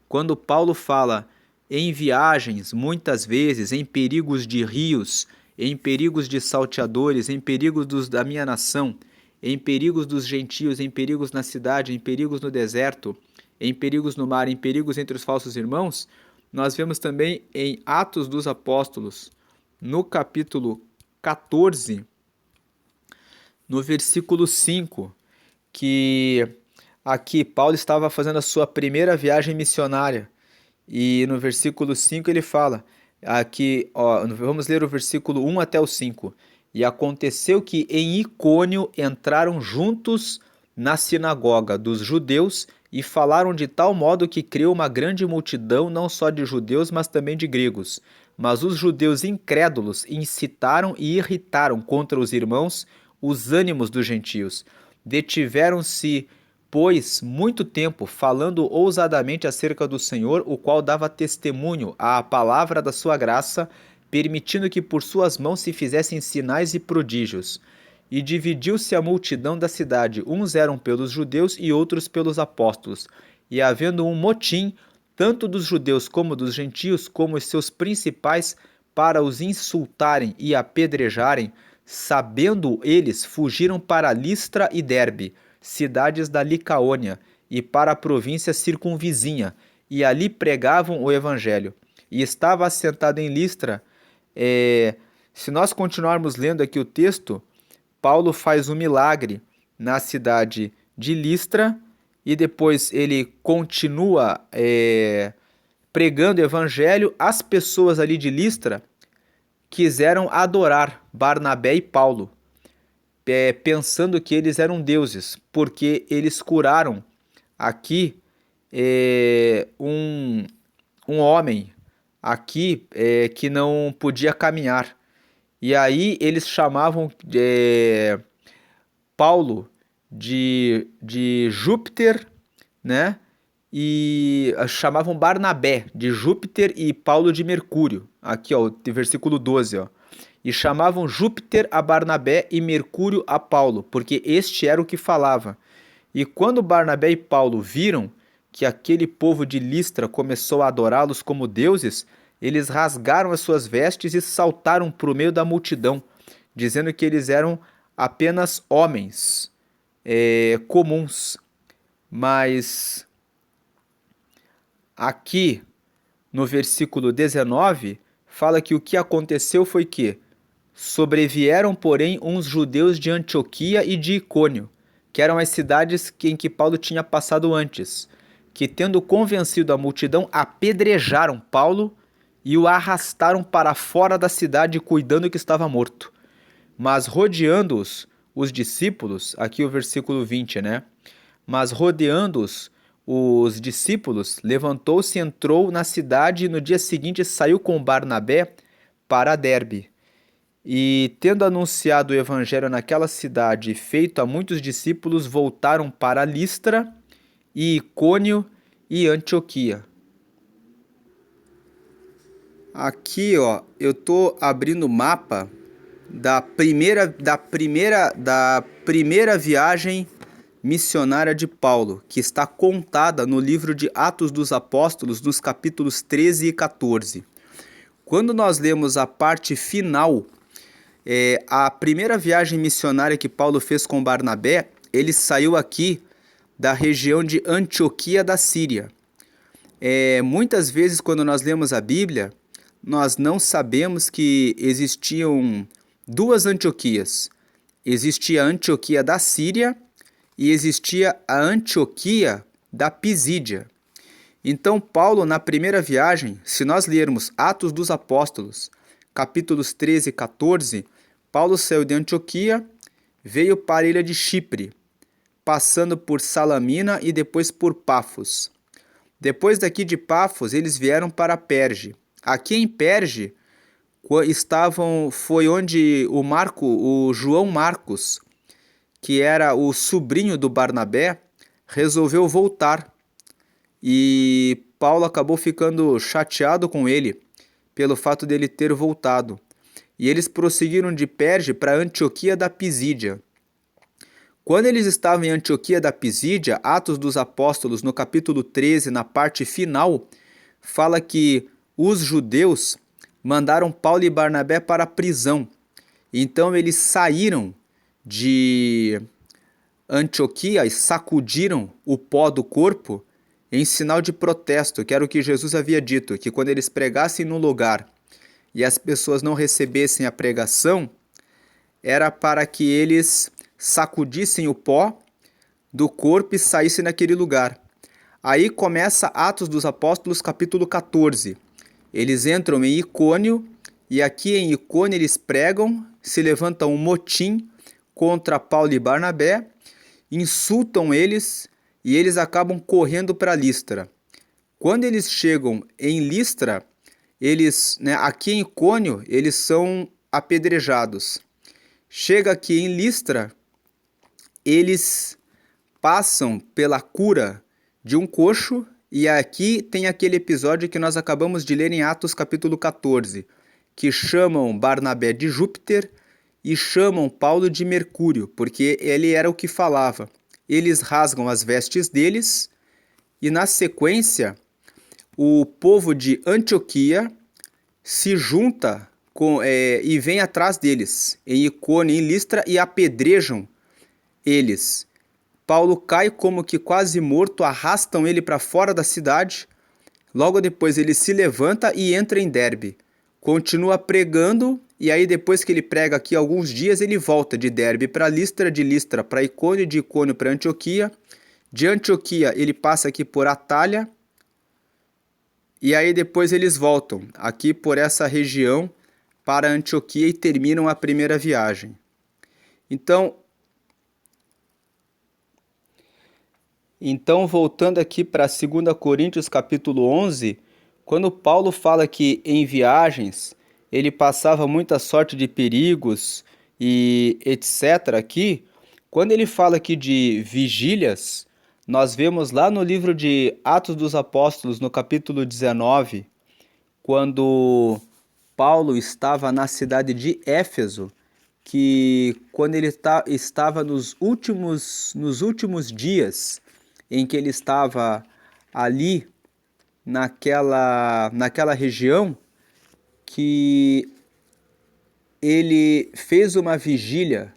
quando Paulo fala em viagens, muitas vezes, em perigos de rios, em perigos de salteadores, em perigos da minha nação, em perigos dos gentios, em perigos na cidade, em perigos no deserto, em perigos no mar, em perigos entre os falsos irmãos, nós vemos também em Atos dos Apóstolos, no capítulo 14, no versículo 5, que aqui Paulo estava fazendo a sua primeira viagem missionária. E no versículo 5 ele fala, aqui, ó, vamos ler o versículo 1 até o 5. E aconteceu que em Icônio entraram juntos na sinagoga dos judeus e falaram de tal modo que creu uma grande multidão, não só de judeus, mas também de gregos. Mas os judeus incrédulos incitaram e irritaram contra os irmãos os ânimos dos gentios. Detiveram-se, pois, muito tempo, falando ousadamente acerca do Senhor, o qual dava testemunho à palavra da sua graça, permitindo que por suas mãos se fizessem sinais e prodígios. E dividiu-se a multidão da cidade, uns eram pelos judeus e outros pelos apóstolos. E havendo um motim, tanto dos judeus como dos gentios, como os seus principais, para os insultarem e apedrejarem, sabendo eles, fugiram para Listra e Derbe, cidades da Licaônia, e para a província circunvizinha, e ali pregavam o evangelho. E estava assentado em Listra. Se nós continuarmos lendo aqui o texto, Paulo faz um milagre na cidade de Listra, e depois ele continua pregando o evangelho. As pessoas ali de Listra quiseram adorar Barnabé e Paulo, pensando que eles eram deuses, porque eles curaram aqui um homem aqui que não podia caminhar. E aí eles chamavam Paulo de Júpiter, né? E chamavam Barnabé de Júpiter e Paulo de Mercúrio. Aqui, ó, versículo 12, ó. E chamavam Júpiter a Barnabé e Mercúrio a Paulo, porque este era o que falava. E quando Barnabé e Paulo viram que aquele povo de Listra começou a adorá-los como deuses, eles rasgaram as suas vestes e saltaram para o meio da multidão, dizendo que eles eram apenas homens comuns. Mas aqui no versículo 19 fala que o que aconteceu foi que sobrevieram, porém, uns judeus de Antioquia e de Icônio, que eram as cidades em que Paulo tinha passado antes, que, tendo convencido a multidão, apedrejaram Paulo e o arrastaram para fora da cidade, cuidando que estava morto. Mas rodeando-os, os discípulos, aqui o versículo 20, né? Mas rodeando-os, os discípulos, levantou-se, entrou na cidade e no dia seguinte saiu com Barnabé para Derbe. E, tendo anunciado o evangelho naquela cidade e feito a muitos discípulos, voltaram para Listra e Icônio e Antioquia. Aqui, ó, eu tô abrindo o mapa da primeira viagem missionária de Paulo, que está contada no livro de Atos dos Apóstolos, nos capítulos 13 e 14. Quando nós lemos a parte final, a primeira viagem missionária que Paulo fez com Barnabé, ele saiu aqui da região de Antioquia da Síria. Muitas vezes, quando nós lemos a Bíblia, nós não sabemos que existiam duas Antioquias. Existia a Antioquia da Síria e existia a Antioquia da Pisídia. Então, Paulo, na primeira viagem, se nós lermos Atos dos Apóstolos, capítulos 13 e 14, Paulo saiu de Antioquia, veio para a ilha de Chipre, passando por Salamina e depois por Pafos. Depois daqui de Pafos, eles vieram para Perge. Aqui em Perge foi onde o João Marcos, que era o sobrinho do Barnabé, resolveu voltar. E Paulo acabou ficando chateado com ele pelo fato dele ter voltado. E eles prosseguiram de Perge para Antioquia da Pisídia. Quando eles estavam em Antioquia da Pisídia, Atos dos Apóstolos, no capítulo 13, na parte final, fala que os judeus mandaram Paulo e Barnabé para a prisão. Então eles saíram de Antioquia e sacudiram o pó do corpo em sinal de protesto, que era o que Jesus havia dito, que quando eles pregassem num lugar e as pessoas não recebessem a pregação, era para que eles sacudissem o pó do corpo e saíssem naquele lugar. Aí começa Atos dos Apóstolos, capítulo 14. Eles entram em Icônio, e aqui em Icônio eles pregam, se levantam um motim contra Paulo e Barnabé, insultam eles e eles acabam correndo para Listra. Quando eles chegam em Listra, eles, aqui em Icônio, eles são apedrejados. Chega aqui em Listra, eles passam pela cura de um coxo, e aqui tem aquele episódio que nós acabamos de ler em Atos capítulo 14, que chamam Barnabé de Júpiter e chamam Paulo de Mercúrio, porque ele era o que falava. Eles rasgam as vestes deles e na sequência o povo de Antioquia se junta e vem atrás deles, em Icônio, em Listra, e apedrejam eles. Paulo cai como que quase morto, arrastam ele para fora da cidade. Logo depois ele se levanta e entra em Derbe. Continua pregando, e aí depois que ele prega aqui alguns dias, ele volta de Derbe para Listra, de Listra para Icônio, de Icônio para Antioquia. De Antioquia ele passa aqui por Atália, e aí depois eles voltam aqui por essa região para Antioquia e terminam a primeira viagem. Então, voltando aqui para 2 Coríntios capítulo 11, quando Paulo fala que em viagens ele passava muita sorte de perigos e etc. aqui, quando ele fala aqui de vigílias, nós vemos lá no livro de Atos dos Apóstolos, no capítulo 19, quando Paulo estava na cidade de Éfeso, que quando ele estava nos últimos dias em que ele estava ali naquela região, que ele fez uma vigília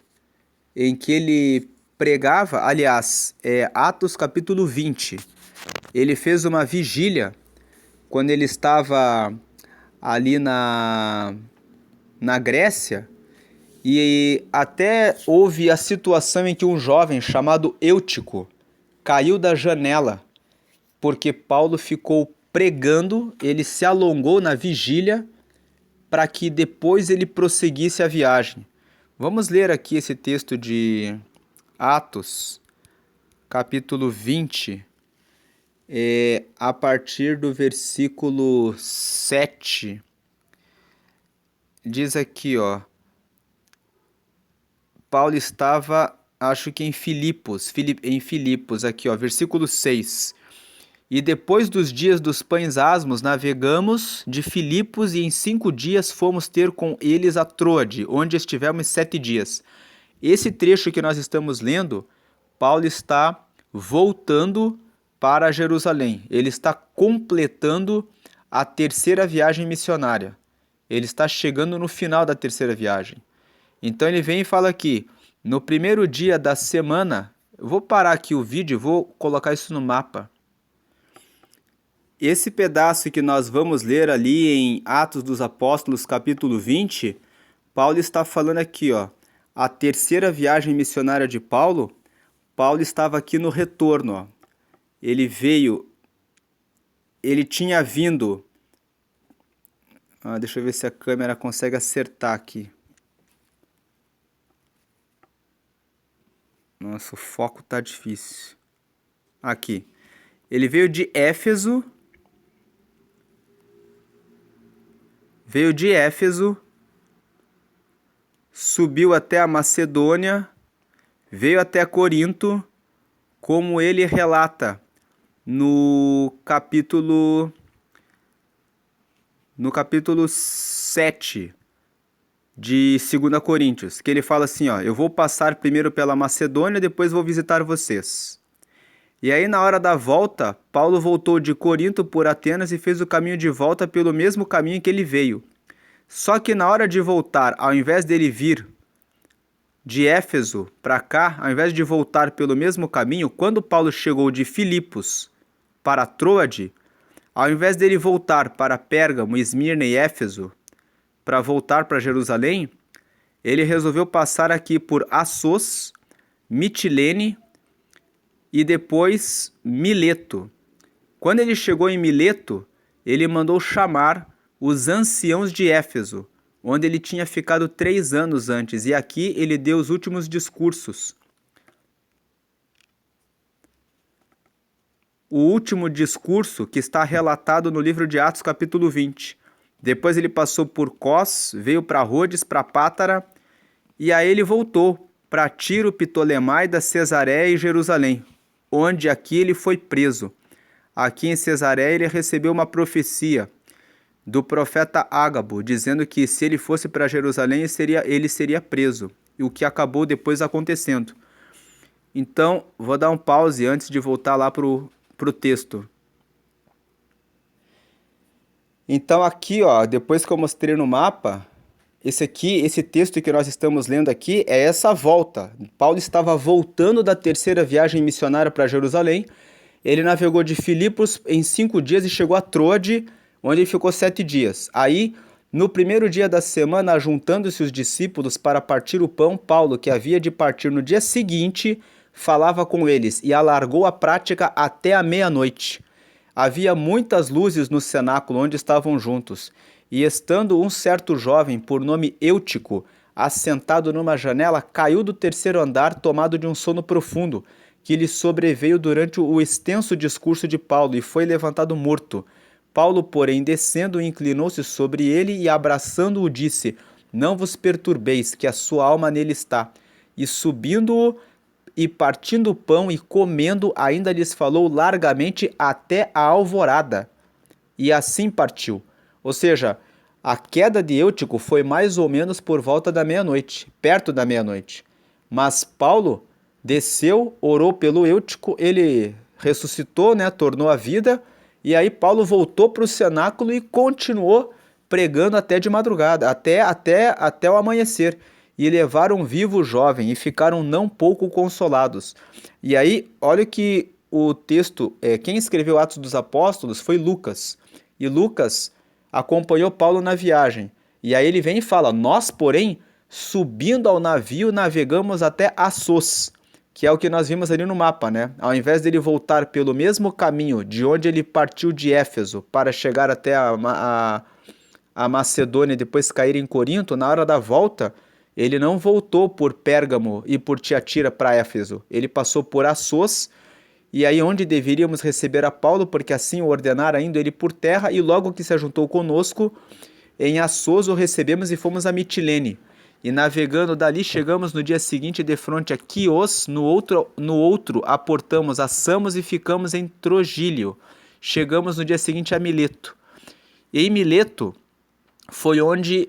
em que ele pregava, aliás, Atos capítulo 20, ele fez uma vigília quando ele estava ali na Grécia, e até houve a situação em que um jovem chamado Eutico caiu da janela, porque Paulo ficou pregando, ele se alongou na vigília para que depois ele prosseguisse a viagem. Vamos ler aqui esse texto de Atos, capítulo 20, a partir do versículo 7. Diz aqui, Paulo estava, acho que em Filipos, aqui, versículo 6. E depois dos dias dos pães asmos, navegamos de Filipos, e em 5 dias fomos ter com eles a Troade, onde estivemos 7 dias. Esse trecho que nós estamos lendo, Paulo está voltando para Jerusalém. Ele está completando a terceira viagem missionária. Ele está chegando no final da terceira viagem. Então ele vem e fala aqui, no primeiro dia da semana, eu vou parar aqui o vídeo e vou colocar isso no mapa. Esse pedaço que nós vamos ler ali em Atos dos Apóstolos, capítulo 20, Paulo está falando aqui, a terceira viagem missionária de Paulo. Paulo estava aqui no retorno, Ele tinha vindo, deixa eu ver se a câmera consegue acertar aqui. Nossa, o foco tá difícil. Aqui. Ele veio de Éfeso, subiu até a Macedônia, veio até Corinto, como ele relata no capítulo 7 de 2 Coríntios, que ele fala assim, ó, eu vou passar primeiro pela Macedônia, depois vou visitar vocês. E aí, na hora da volta, Paulo voltou de Corinto por Atenas e fez o caminho de volta pelo mesmo caminho que ele veio. Só que na hora de voltar, ao invés dele vir de Éfeso para cá, ao invés de voltar pelo mesmo caminho, quando Paulo chegou de Filipos para Troade, ao invés dele voltar para Pérgamo, Esmirna e Éfeso, para voltar para Jerusalém, ele resolveu passar aqui por Assos, Mitilene e depois Mileto. Quando ele chegou em Mileto, ele mandou chamar os anciãos de Éfeso, onde ele tinha ficado 3 anos antes, e aqui ele deu os últimos discursos. O último discurso que está relatado no livro de Atos, capítulo 20. Depois ele passou por Cós, veio para Rhodes, para Pátara, e aí ele voltou para Tiro, Ptolemaida, Cesareia e Jerusalém, onde aqui ele foi preso. Aqui em Cesareia ele recebeu uma profecia do profeta Ágabo, dizendo que se ele fosse para Jerusalém ele seria preso, e o que acabou depois acontecendo. Então, vou dar um pause antes de voltar lá para o texto. Então aqui, ó, depois que eu mostrei no mapa, esse texto que nós estamos lendo aqui é essa volta. Paulo estava voltando da terceira viagem missionária para Jerusalém. Ele navegou de Filipos em 5 dias e chegou a Troade, onde ele ficou 7 dias. Aí, no primeiro dia da semana, ajuntando-se os discípulos para partir o pão, Paulo, que havia de partir no dia seguinte, falava com eles e alargou a prática até a meia-noite. Havia muitas luzes no cenáculo onde estavam juntos, e estando um certo jovem, por nome Eutico, assentado numa janela, caiu do terceiro andar, tomado de um sono profundo, que lhe sobreveio durante o extenso discurso de Paulo, e foi levantado morto. Paulo, porém, descendo, inclinou-se sobre ele e, abraçando-o, disse: Não vos perturbeis, que a sua alma nele está. E subindo-o, e partindo o pão e comendo, ainda lhes falou largamente até a alvorada. E assim partiu. Ou seja, a queda de Eutico foi mais ou menos por volta da meia-noite, perto da meia-noite. Mas Paulo desceu, orou pelo Eutico, ele ressuscitou, né, tornou a vida, e aí Paulo voltou para o cenáculo e continuou pregando até de madrugada, até o amanhecer. E levaram vivo o jovem e ficaram não pouco consolados. E aí, olha que o texto, quem escreveu Atos dos Apóstolos foi Lucas. E Lucas acompanhou Paulo na viagem. E aí ele vem e fala: Nós, porém, subindo ao navio, navegamos até Assos, que é o que nós vimos ali no mapa, né? Ao invés dele voltar pelo mesmo caminho de onde ele partiu de Éfeso para chegar até a Macedônia e depois cair em Corinto, na hora da volta, ele não voltou por Pérgamo e por Tiatira para Éfeso. Ele passou por Assos, e aí onde deveríamos receber a Paulo, porque assim o ordenara, indo ele por terra, e logo que se ajuntou conosco, em Assos o recebemos e fomos a Mitilene. E navegando dali, chegamos no dia seguinte de fronte a Quios, no outro aportamos a Samos e ficamos em Trogílio. Chegamos no dia seguinte a Mileto. E em Mileto foi onde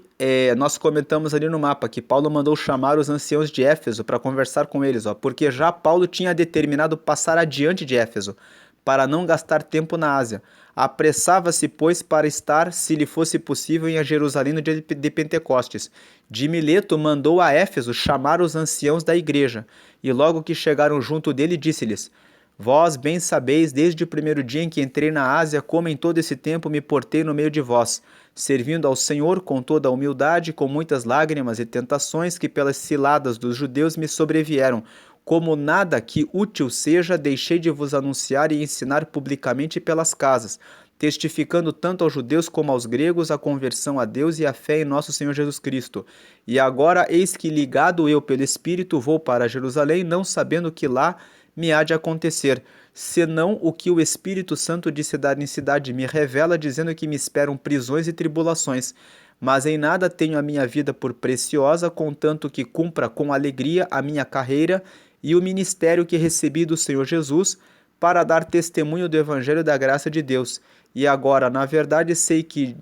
nós comentamos ali no mapa que Paulo mandou chamar os anciãos de Éfeso para conversar com eles, porque já Paulo tinha determinado passar adiante de Éfeso, para não gastar tempo na Ásia. Apressava-se, pois, para estar, se lhe fosse possível, em Jerusalém no dia de Pentecostes. De Mileto mandou a Éfeso chamar os anciãos da igreja, e logo que chegaram junto dele, disse-lhes: Vós bem sabeis, desde o primeiro dia em que entrei na Ásia, como em todo esse tempo me portei no meio de vós, servindo ao Senhor com toda a humildade, com muitas lágrimas e tentações que pelas ciladas dos judeus me sobrevieram. Como nada que útil seja, deixei de vos anunciar e ensinar publicamente pelas casas, testificando tanto aos judeus como aos gregos a conversão a Deus e a fé em nosso Senhor Jesus Cristo. E agora, eis que, ligado eu pelo Espírito, vou para Jerusalém, não sabendo que lá me há de acontecer, senão o que o Espírito Santo de cidade em cidade me revela, dizendo que me esperam prisões e tribulações. Mas em nada tenho a minha vida por preciosa, contanto que cumpra com alegria a minha carreira e o ministério que recebi do Senhor Jesus, para dar testemunho do Evangelho da graça de Deus. E agora, na verdade, sei que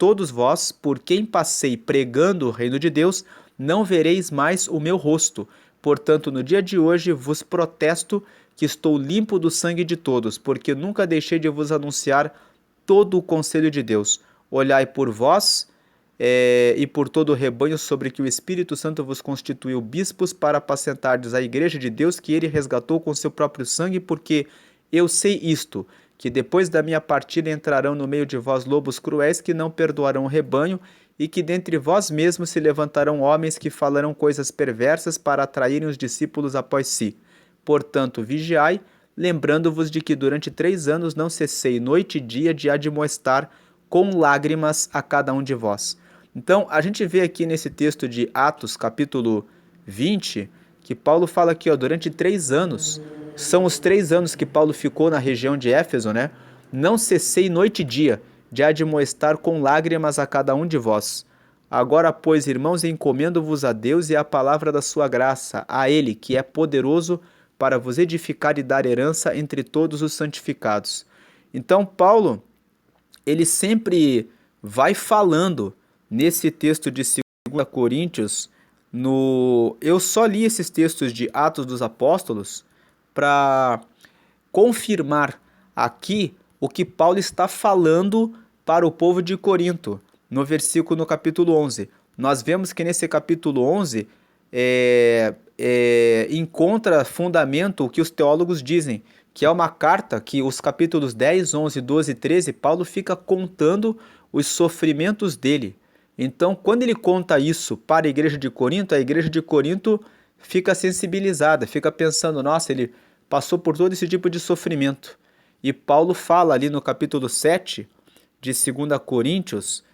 todos vós, por quem passei pregando o reino de Deus, não vereis mais o meu rosto. Portanto, no dia de hoje vos protesto que estou limpo do sangue de todos, porque nunca deixei de vos anunciar todo o conselho de Deus. Olhai por vós e por todo o rebanho sobre que o Espírito Santo vos constituiu bispos para apacentardes a igreja de Deus que ele resgatou com seu próprio sangue, porque eu sei isto, que depois da minha partida entrarão no meio de vós lobos cruéis que não perdoarão o rebanho, e que dentre vós mesmos se levantarão homens que falarão coisas perversas para atraírem os discípulos após si. Portanto, vigiai, lembrando-vos de que durante 3 anos não cessei noite e dia de admoestar com lágrimas a cada um de vós. Então, a gente vê aqui nesse texto de Atos, capítulo 20, que Paulo fala aqui, durante 3 anos, são os 3 anos que Paulo ficou na região de Éfeso, né? Não cessei noite e dia de admoestar com lágrimas a cada um de vós. Agora, pois, irmãos, encomendo-vos a Deus e à palavra da sua graça, a Ele, que é poderoso para vos edificar e dar herança entre todos os santificados. Então, Paulo, ele sempre vai falando nesse texto de 2 Coríntios, eu só li esses textos de Atos dos Apóstolos para confirmar aqui o que Paulo está falando para o povo de Corinto, no capítulo 11. Nós vemos que nesse capítulo 11 encontra fundamento o que os teólogos dizem, que é uma carta que os capítulos 10, 11, 12 e 13, Paulo fica contando os sofrimentos dele. Então, quando ele conta isso para a igreja de Corinto fica sensibilizada, fica pensando, nossa, ele passou por todo esse tipo de sofrimento. E Paulo fala ali no capítulo 7 de 2 Coríntios,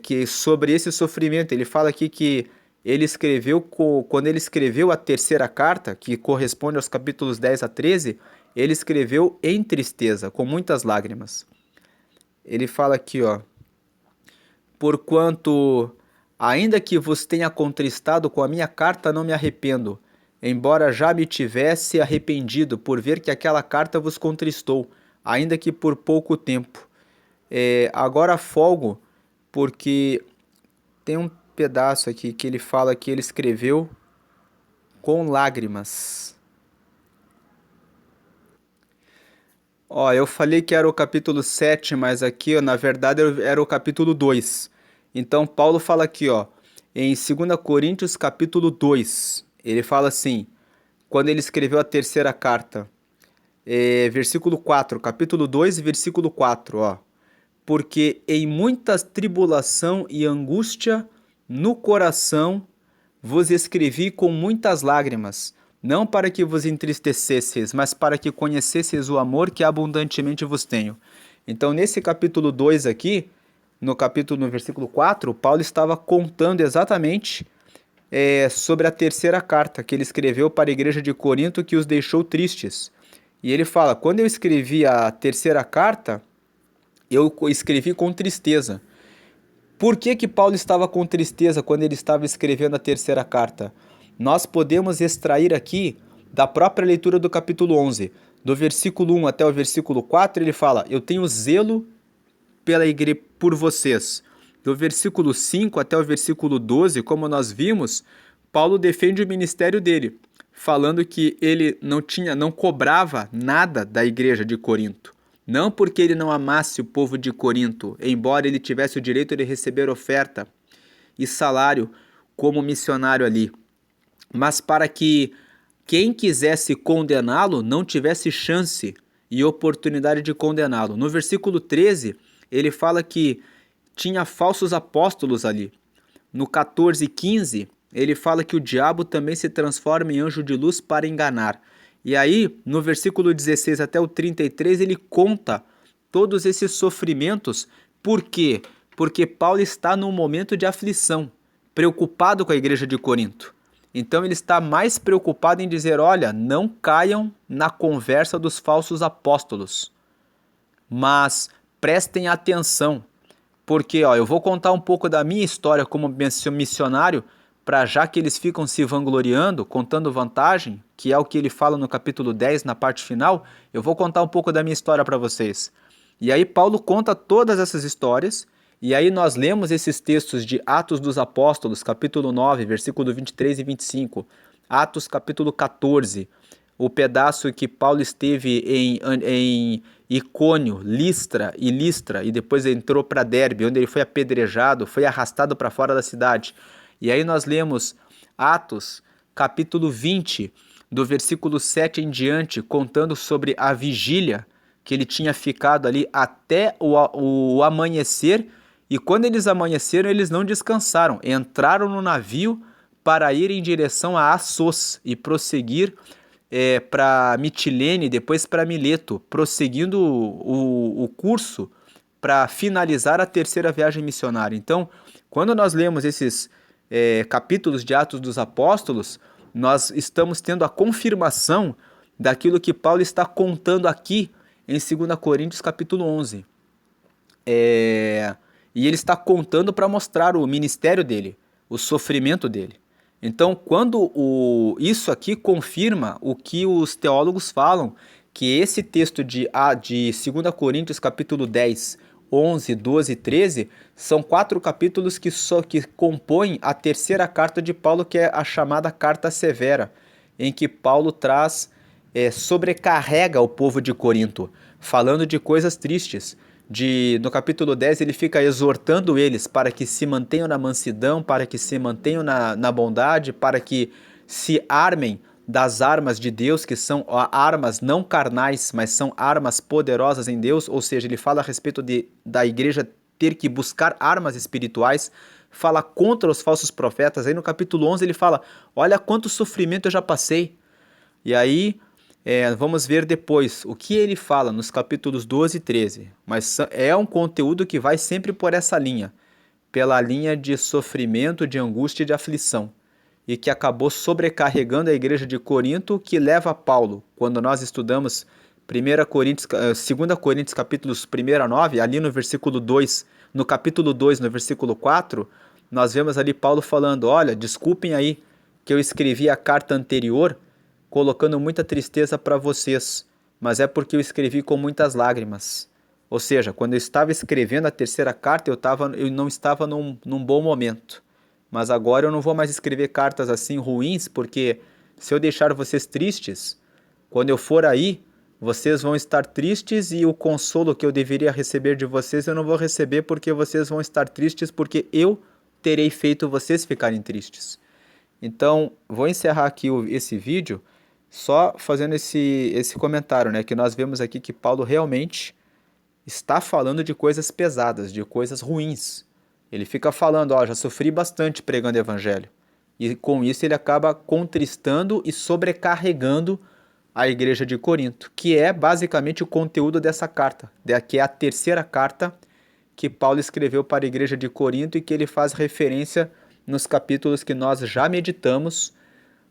que sobre esse sofrimento. Ele fala aqui que ele escreveu, quando ele escreveu a terceira carta, que corresponde aos capítulos 10 a 13, ele escreveu em tristeza, com muitas lágrimas. Ele fala aqui, porquanto, ainda que vos tenha contristado com a minha carta, não me arrependo, embora já me tivesse arrependido por ver que aquela carta vos contristou, ainda que por pouco tempo. Agora folgo, porque tem um pedaço aqui que ele fala que ele escreveu com lágrimas. Eu falei que era o capítulo 7, mas aqui, na verdade, era o capítulo 2. Então, Paulo fala aqui, em 2 Coríntios, capítulo 2. Ele fala assim, quando ele escreveu a terceira carta, versículo 4, capítulo 2, versículo 4, porque em muita tribulação e angústia no coração vos escrevi com muitas lágrimas, não para que vos entristecesseis, mas para que conhecesseis o amor que abundantemente vos tenho. Então, nesse capítulo 2 aqui, no versículo 4, Paulo estava contando exatamente sobre a terceira carta que ele escreveu para a igreja de Corinto, que os deixou tristes. E ele fala, quando eu escrevi a terceira carta, eu escrevi com tristeza. Por que Paulo estava com tristeza quando ele estava escrevendo a terceira carta? Nós podemos extrair aqui da própria leitura do capítulo 11, do versículo 1 até o versículo 4, ele fala, eu tenho zelo pela igreja por vocês. Do versículo 5 até o versículo 12, como nós vimos, Paulo defende o ministério dele, falando que ele não cobrava nada da igreja de Corinto. Não porque ele não amasse o povo de Corinto, embora ele tivesse o direito de receber oferta e salário como missionário ali, mas para que quem quisesse condená-lo não tivesse chance e oportunidade de condená-lo. No versículo 13, ele fala que tinha falsos apóstolos ali. No 14 e 15, ele fala que o diabo também se transforma em anjo de luz para enganar. E aí, no versículo 16 até o 33, ele conta todos esses sofrimentos. Por quê? Porque Paulo está num momento de aflição, preocupado com a igreja de Corinto. Então ele está mais preocupado em dizer, olha, não caiam na conversa dos falsos apóstolos, mas prestem atenção, porque eu vou contar um pouco da minha história como missionário, para já que eles ficam se vangloriando, contando vantagem, que é o que ele fala no capítulo 10, na parte final, eu vou contar um pouco da minha história para vocês. E aí Paulo conta todas essas histórias, e aí nós lemos esses textos de Atos dos Apóstolos, capítulo 9, versículo 23 e 25, Atos capítulo 14, o pedaço que Paulo esteve em Icônio, Listra, e depois entrou para Derbe, onde ele foi apedrejado, foi arrastado para fora da cidade. E aí nós lemos Atos capítulo 20, do versículo 7 em diante, contando sobre a vigília que ele tinha ficado ali até o amanhecer, e quando eles amanheceram, eles não descansaram, entraram no navio para ir em direção a Assos e prosseguir para Mitilene, depois para Mileto, prosseguindo o curso para finalizar a terceira viagem missionária. Então, quando nós lemos esses capítulos de Atos dos Apóstolos, nós estamos tendo a confirmação daquilo que Paulo está contando aqui em 2 Coríntios capítulo 11. E ele está contando para mostrar o ministério dele, o sofrimento dele. Então, quando isso aqui confirma o que os teólogos falam, que esse texto de 2 Coríntios capítulo 10, 11, 12 e 13 são 4 capítulos que compõem a terceira carta de Paulo, que é a chamada Carta Severa, em que Paulo sobrecarrega o povo de Corinto, falando de coisas tristes. No capítulo 10 ele fica exortando eles para que se mantenham na mansidão, para que se mantenham na bondade, para que se armem das armas de Deus, que são armas não carnais, mas são armas poderosas em Deus. Ou seja, ele fala a respeito da igreja ter que buscar armas espirituais, fala contra os falsos profetas. Aí no capítulo 11 ele fala, olha quanto sofrimento eu já passei. E aí vamos ver depois o que ele fala nos capítulos 12 e 13. Mas é um conteúdo que vai sempre por essa linha, pela linha de sofrimento, de angústia e de aflição, e que acabou sobrecarregando a igreja de Corinto, que leva a Paulo, quando nós estudamos 2 Coríntios capítulos 1 a 9, ali no versículo 2, no capítulo 2, no versículo 4, nós vemos ali Paulo falando, olha, desculpem aí que eu escrevi a carta anterior colocando muita tristeza para vocês, mas é porque eu escrevi com muitas lágrimas. Ou seja, quando eu estava escrevendo a terceira carta, eu não estava num bom momento. Mas agora eu não vou mais escrever cartas assim ruins, porque se eu deixar vocês tristes, quando eu for aí, vocês vão estar tristes e o consolo que eu deveria receber de vocês eu não vou receber, porque vocês vão estar tristes porque eu terei feito vocês ficarem tristes. Então, vou encerrar aqui esse vídeo só fazendo esse comentário, né? Que nós vemos aqui que Paulo realmente está falando de coisas pesadas, de coisas ruins. Ele fica falando, ó, já sofri bastante pregando o evangelho. E com isso ele acaba contristando e sobrecarregando a igreja de Corinto, que é basicamente o conteúdo dessa carta, que é a terceira carta que Paulo escreveu para a igreja de Corinto e que ele faz referência nos capítulos que nós já meditamos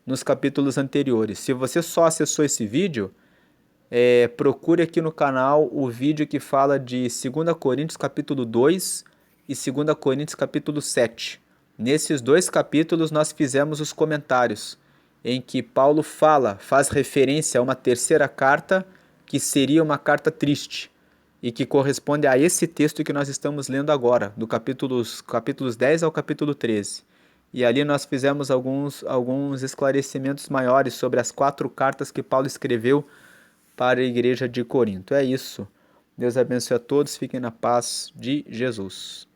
nos capítulos anteriores. Se você só acessou esse vídeo, procure aqui no canal o vídeo que fala de 2 Coríntios capítulo 2 e 2 Coríntios capítulo 7. Nesses dois capítulos nós fizemos os comentários, em que Paulo faz referência a uma terceira carta, que seria uma carta triste, e que corresponde a esse texto que nós estamos lendo agora, do capítulos 10 ao capítulo 13. E ali nós fizemos alguns esclarecimentos maiores sobre as 4 cartas que Paulo escreveu para a igreja de Corinto. É isso. Deus abençoe a todos, fiquem na paz de Jesus.